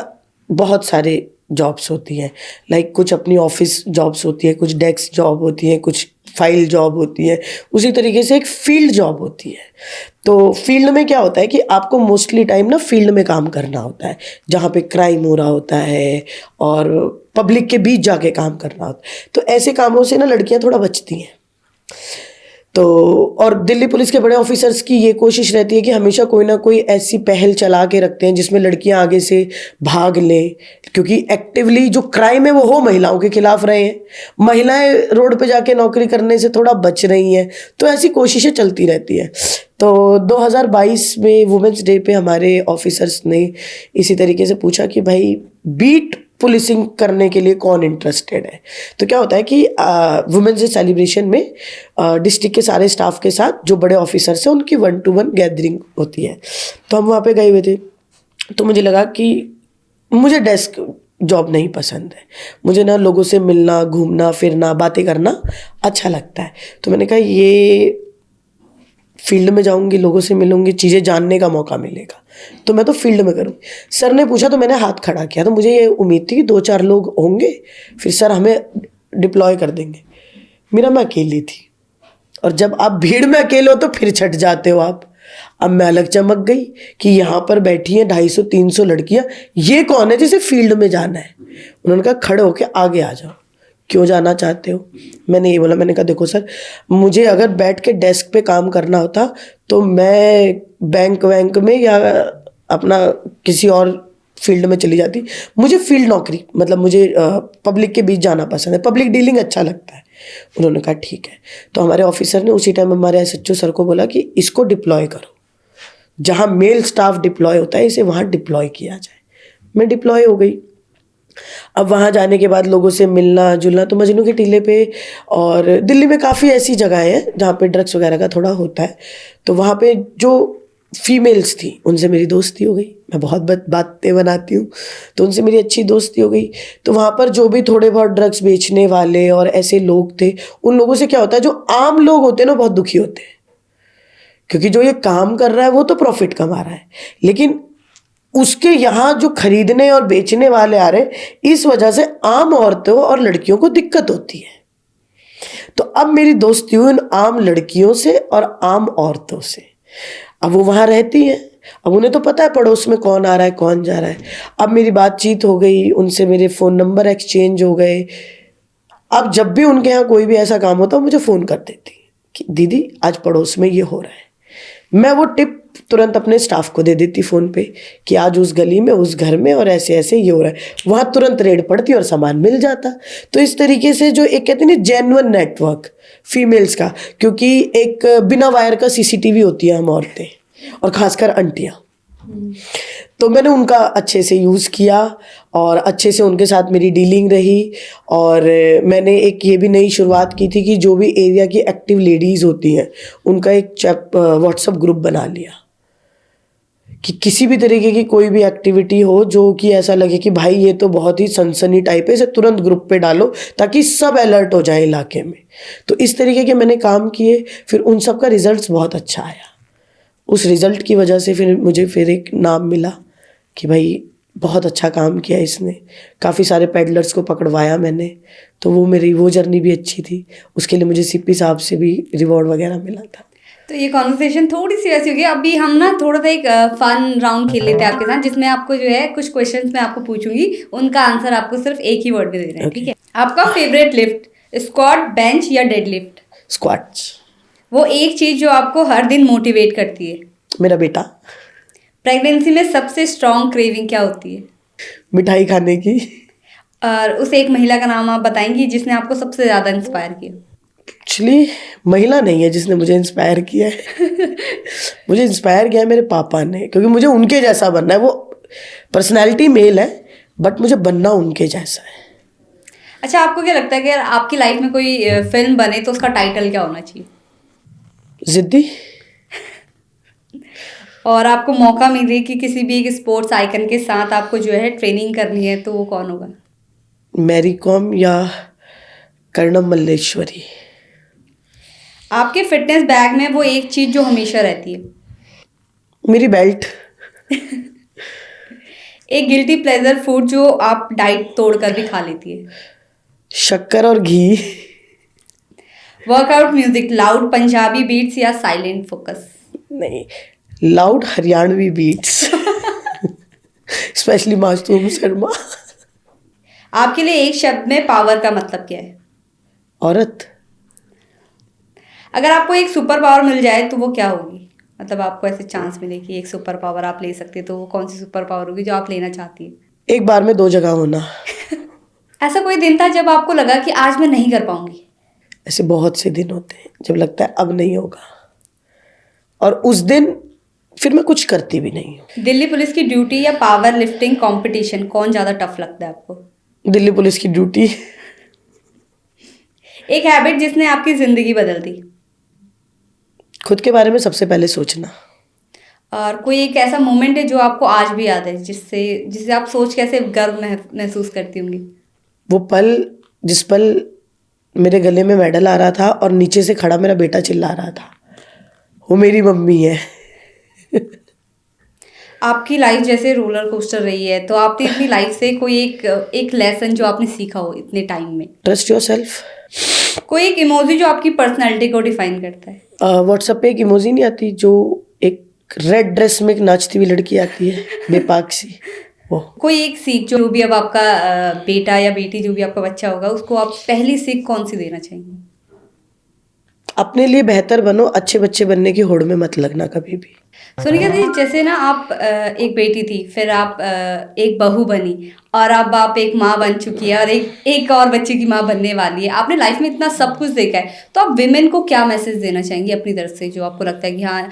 बहुत सारे जॉब्स होती हैं। लाइक कुछ अपनी ऑफिस जॉब्स होती है, कुछ डेस्क जॉब होती है, कुछ फाइल जॉब होती है, उसी तरीके से एक फील्ड जॉब होती है। तो फील्ड में क्या होता है कि आपको मोस्टली टाइम ना फील्ड में काम करना होता है, जहाँ पे क्राइम हो रहा होता है और पब्लिक के बीच जाके काम करना होता है। तो ऐसे कामों से ना लड़कियाँ थोड़ा बचती हैं। तो और दिल्ली पुलिस के बड़े ऑफिसर्स की ये कोशिश रहती है कि हमेशा कोई ना कोई ऐसी पहल चला के रखते हैं जिसमें लड़कियां आगे से भाग लें, क्योंकि एक्टिवली जो क्राइम है वो हो महिलाओं के खिलाफ रहे हैं, महिलाएं रोड पे जाके नौकरी करने से थोड़ा बच रही हैं। तो ऐसी कोशिशें चलती रहती है। तो 2022 में वुमेंस डे पे हमारे ऑफिसर्स ने इसी तरीके से पूछा कि भाई बीट पुलिसिंग करने के लिए कौन इंटरेस्टेड है। तो क्या होता है कि वुमेन्स डे सेलिब्रेशन में डिस्ट्रिक्ट के सारे स्टाफ के साथ जो बड़े ऑफिसर्स हैं उनकी 1-to-1 गैदरिंग होती है। तो हम वहाँ पे गए हुए थे। तो मुझे लगा कि मुझे डेस्क जॉब नहीं पसंद है, मुझे ना लोगों से मिलना, घूमना फिरना, बातें करना अच्छा लगता है। तो मैंने कहा ये फील्ड में जाऊंगी, लोगों से मिलूंगी, चीज़ें जानने का मौका मिलेगा, तो मैं तो फील्ड में करूँगी। सर ने पूछा तो मैंने हाथ खड़ा किया। तो मुझे ये उम्मीद थी कि 2-4 लोग होंगे, फिर सर हमें डिप्लॉय कर देंगे। मेरा मैं अकेली थी, और जब आप भीड़ में अकेले हो तो फिर छट जाते हो आप। अब मैं अलग चमक गई कि यहाँ पर बैठी हैं 250-300 लड़कियां, ये कौन है जिसे फील्ड में जाना है। उन्होंने कहा खड़े होके आगे आ जाओ, क्यों जाना चाहते हो। मैंने ये बोला, मैंने कहा देखो सर, मुझे अगर बैठ के डेस्क पे काम करना होता तो मैं बैंक में या अपना किसी और फील्ड में चली जाती। मुझे फील्ड नौकरी, मतलब मुझे पब्लिक के बीच जाना पसंद है, पब्लिक डीलिंग अच्छा लगता है। उन्होंने कहा ठीक है। तो हमारे ऑफिसर ने उसी टाइम हमारे SHO सर को बोला कि इसको डिप्लॉय करो, जहाँ मेल स्टाफ डिप्लॉय होता है इसे वहाँ डिप्लॉय किया जाए। मैं डिप्लॉय हो गई। अब वहाँ जाने के बाद लोगों से मिलना जुलना, तो मजनू के टीले पे और दिल्ली में काफ़ी ऐसी जगहें हैं जहाँ पे ड्रग्स वगैरह का थोड़ा होता है। तो वहाँ पे जो फीमेल्स थी उनसे मेरी दोस्ती हो गई। मैं बहुत बातें बनाती हूँ, तो उनसे मेरी अच्छी दोस्ती हो गई। तो वहाँ पर जो भी थोड़े बहुत ड्रग्स बेचने वाले और ऐसे लोग थे, उन लोगों से क्या होता है, जो आम लोग होते हैं ना बहुत दुखी होते हैं, क्योंकि जो ये काम कर रहा है वो तो प्रॉफिट कमा रहा है, लेकिन उसके यहाँ जो खरीदने और बेचने वाले आ रहे हैं, इस वजह से आम औरतों और लड़कियों को दिक्कत होती है। तो अब मेरी दोस्ती हुई उन आम लड़कियों से और आम औरतों से। अब वो वहाँ रहती हैं, अब उन्हें तो पता है पड़ोस में कौन आ रहा है कौन जा रहा है। अब मेरी बातचीत हो गई उनसे, मेरे फ़ोन नंबर एक्सचेंज हो गए। अब जब भी उनके यहाँ कोई भी ऐसा काम होता मुझे फ़ोन कर देती कि दीदी आज पड़ोस में ये हो रहा है। मैं वो टिप तुरंत अपने स्टाफ को दे देती फ़ोन पे कि आज उस गली में उस घर में और ऐसे ऐसे ये हो रहा है। वहाँ तुरंत रेड पड़ती और सामान मिल जाता। तो इस तरीके से जो एक कहते हैं ना जेन्युइन नेटवर्क फीमेल्स का, क्योंकि एक बिना वायर का CCTV होती है हम औरतें, और ख़ासकर आंटियाँ। तो मैंने उनका अच्छे से यूज़ किया और अच्छे से उनके साथ मेरी डीलिंग रही। और मैंने एक ये भी नई शुरुआत की थी कि जो भी एरिया की एक्टिव लेडीज़ होती हैं उनका एक WhatsApp ग्रुप बना लिया कि किसी भी तरीके की कोई भी एक्टिविटी हो जो कि ऐसा लगे कि भाई ये तो बहुत ही सनसनी टाइप है, इसे तुरंत ग्रुप पे डालो ताकि सब अलर्ट हो जाए इलाके में। तो इस तरीके के मैंने काम किए, फिर उन सब का रिजल्ट बहुत अच्छा आया। उस रिज़ल्ट की वजह से फिर मुझे फिर एक नाम मिला कि भाई बहुत अच्छा काम किया इसने, काफ़ी सारे पेडलर्स को पकड़वाया मैंने। तो वो मेरी वो जर्नी भी अच्छी थी, उसके लिए मुझे CP साहब से भी रिवॉर्ड वगैरह मिला था। तो ये कॉन्वर्सेशन थोड़ी सी वैसी होगी। अभी हम ना थोड़ा सा एक फन राउंड खेल लेते हैं आपके साथ, जिसमें आपको जो है कुछ क्वेश्चंस मैं आपको पूछूंगी, उनका आंसर आपको सिर्फ एक ही वर्ड में देना है, ठीक है। आपका फेवरेट लिफ्ट, स्क्वाट, बेंच या डेड लिफ्ट? स्क्वाट्स। वो एक चीज जो आपको हर दिन मोटिवेट करती है? मेरा बेटा। प्रेगनेंसी में सबसे स्ट्रॉन्ग क्रेविंग क्या होती है? मिठाई खाने की। और उस एक महिला का नाम आप बताएंगी जिसने आपको सबसे ज्यादा इंस्पायर किया? एक्चुअली महिला नहीं है जिसने मुझे इंस्पायर किया है मुझे इंस्पायर किया है मेरे पापा ने, क्योंकि मुझे उनके जैसा बनना है। वो पर्सनैलिटी मेल है बट मुझे बनना उनके जैसा है। अच्छा, आपको क्या लगता है कि अगर आपकी लाइफ में कोई फिल्म बने तो उसका टाइटल क्या होना चाहिए? जिद्दी। और आपको मौका मिले कि किसी भी एक स्पोर्ट्स आइकन के साथ आपको जो है ट्रेनिंग करनी है, तो वो कौन होगा? मैरी कॉम या कर्णम मल्लेश्वरी। आपके फिटनेस बैग में वो एक चीज जो हमेशा रहती है? मेरी बेल्ट। एक गिल्टी प्लेजर फूड जो आप डाइट तोड़कर भी खा लेती है? शक्कर और घी। Workout music, loud Punjabi beats या साइलेंट फोकस? नहीं, loud Haryanvi beats specially Masoom Sharma. आपके लिए एक शब्द में पावर का मतलब क्या है? औरत। अगर आपको एक सुपर पावर मिल जाए तो वो क्या होगी? मतलब आपको ऐसे चांस मिले कि एक सुपर पावर आप ले सकते हैं, तो वो कौन सी सुपर पावर होगी जो आप लेना चाहती है? एक बार में 2 जगह होना। ऐसा कोई दिन था जब आपको लगा कि आज मैं नहीं कर पाऊंगी? ऐसे बहुत से दिन होते हैं जब लगता है अब नहीं होगा, और उस दिन फिर मैं कुछ करती भी नहीं हूँ। दिल्ली पुलिस की ड्यूटी या पावर लिफ्टिंग कंपटीशन, कौन ज्यादा टफ लगता है आपको? दिल्ली पुलिस की ड्यूटी। एक हैबिट जिसने आपकी जिंदगी बदल दी? खुद के बारे में सबसे पहले सोचना। और कोई एक ऐसा मोमेंट है जो आपको आज भी याद है, जिससे आप सोच कैसे गर्व महसूस करती होंगी? वो पल, जिस पल मेरे गले में मेडल आ रहा था और नीचे से खड़ा मेरा बेटा चिल्ला रहा था, वो मेरी मम्मी है। आपकी लाइफ जैसे रोलर कोस्टर रही है, तो आपने अपनी लाइफ से कोई एक लेसन जो आपने सीखा हो इतने टाइम में? Trust yourself. कोई एक इमोजी जो आपकी पर्सनैलिटी को डिफाइन करता है? व्हाट्सएप पे एक इमोजी नहीं आती जो एक रेड ड्रेस में एक नाचती हुई लड़की आती है बेपाक सी, वो। कोई एक सीख जो भी अब आपका बेटा या बेटी जो भी आपका बच्चा होगा उसको आप पहली सीख कौन सी देना चाहेंगे? अपने लिए बेहतर बनो, अच्छे बच्चे बनने की होड़ में मत लगना कभी भी। सोनिका दी, जैसे ना आप एक बेटी थी, फिर आप एक बहू बनी, और अब आप एक माँ बन चुकी है और एक और बच्चे की माँ बनने वाली है। आपने लाइफ में इतना सब कुछ देखा है, तो आप विमेन को क्या मैसेज देना चाहेंगी अपनी तरफ से, जो आपको लगता है कि हाँ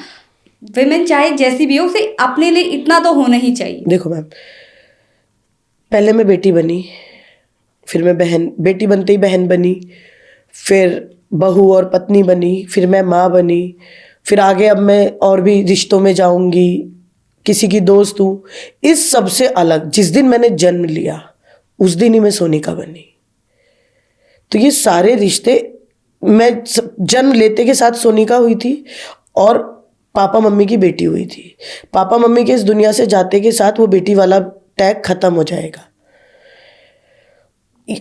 विमेन चाहे जैसी भी हो उसे अपने लिए इतना तो होना ही चाहिए? देखो मैम, पहले मैं बेटी बनी, फिर मैं बेटी बनते ही बहन बनी, फिर बहू और पत्नी बनी, फिर मैं माँ बनी, फिर आगे अब मैं और भी रिश्तों में जाऊंगी, किसी की दोस्त हूँ। इस सब से अलग जिस दिन मैंने जन्म लिया उस दिन ही मैं सोनिका बनी। तो ये सारे रिश्ते, मैं जन्म लेते के साथ सोनिका हुई थी और पापा मम्मी की बेटी हुई थी। पापा मम्मी के इस दुनिया से जाते के साथ वो बेटी वाला टैग खत्म हो जाएगा।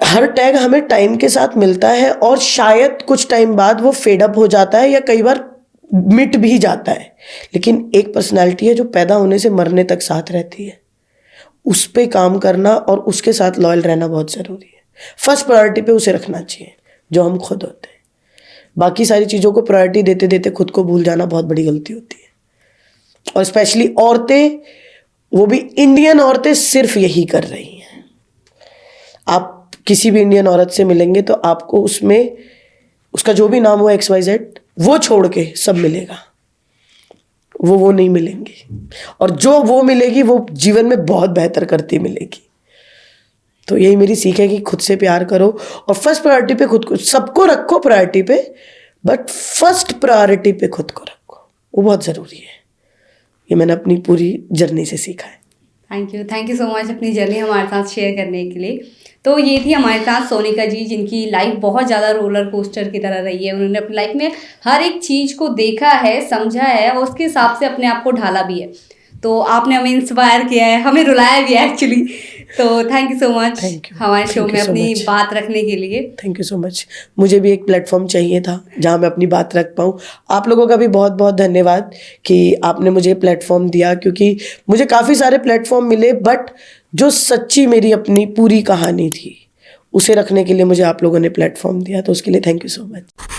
हर टैग हमें टाइम के साथ मिलता है और शायद कुछ टाइम बाद वो फेडअप हो जाता है या कई बार मिट भी जाता है, लेकिन एक पर्सनालिटी है जो पैदा होने से मरने तक साथ रहती है। उस पे काम करना और उसके साथ लॉयल रहना बहुत ज़रूरी है। फर्स्ट प्रायोरिटी पे उसे रखना चाहिए जो हम खुद होते हैं। बाकी सारी चीज़ों को प्रायोरिटी देते देते खुद को भूल जाना बहुत बड़ी गलती होती है। और स्पेशली औरतें, वो भी इंडियन औरतें, सिर्फ यही कर रही हैं। आप किसी भी इंडियन औरत से मिलेंगे तो आपको उसमें उसका जो भी नाम हो XYZ, वो छोड़ के सब मिलेगा। वो नहीं मिलेंगी, और जो वो मिलेगी वो जीवन में बहुत बेहतर करती मिलेगी। तो यही मेरी सीख है कि खुद से प्यार करो और फर्स्ट प्रायोरिटी पे खुद को, सबको रखो प्रायोरिटी पे, बट फर्स्ट प्रायोरिटी पे खुद को रखो, वो बहुत ज़रूरी है। ये मैंने अपनी पूरी जर्नी से सीखा है। थैंक यू सो मच अपनी जर्नी हमारे साथ शेयर करने के लिए। तो ये थी हमारे साथ सोनिका जी, जिनकी लाइफ बहुत ज़्यादा रोलर कोस्टर की तरह रही है। उन्होंने अपनी लाइफ में हर एक चीज़ को देखा है, समझा है और उसके हिसाब से अपने आप को ढाला भी है। तो आपने हमें इंस्पायर किया है, हमें रुलाया भी है एक्चुअली। तो थैंक यू सो मच हमारे शो में अपनी बात रखने के लिए। Thank you so much. मुझे भी एक प्लेटफॉर्म चाहिए था जहाँ मैं अपनी बात रख पाऊँ। आप लोगों का भी बहुत बहुत धन्यवाद कि आपने मुझे प्लेटफॉर्म दिया, क्योंकि मुझे काफ़ी सारे प्लेटफॉर्म मिले, बट जो सच्ची मेरी अपनी पूरी कहानी थी उसे रखने के लिए मुझे आप लोगों ने प्लेटफॉर्म दिया, तो उसके लिए थैंक यू सो मच।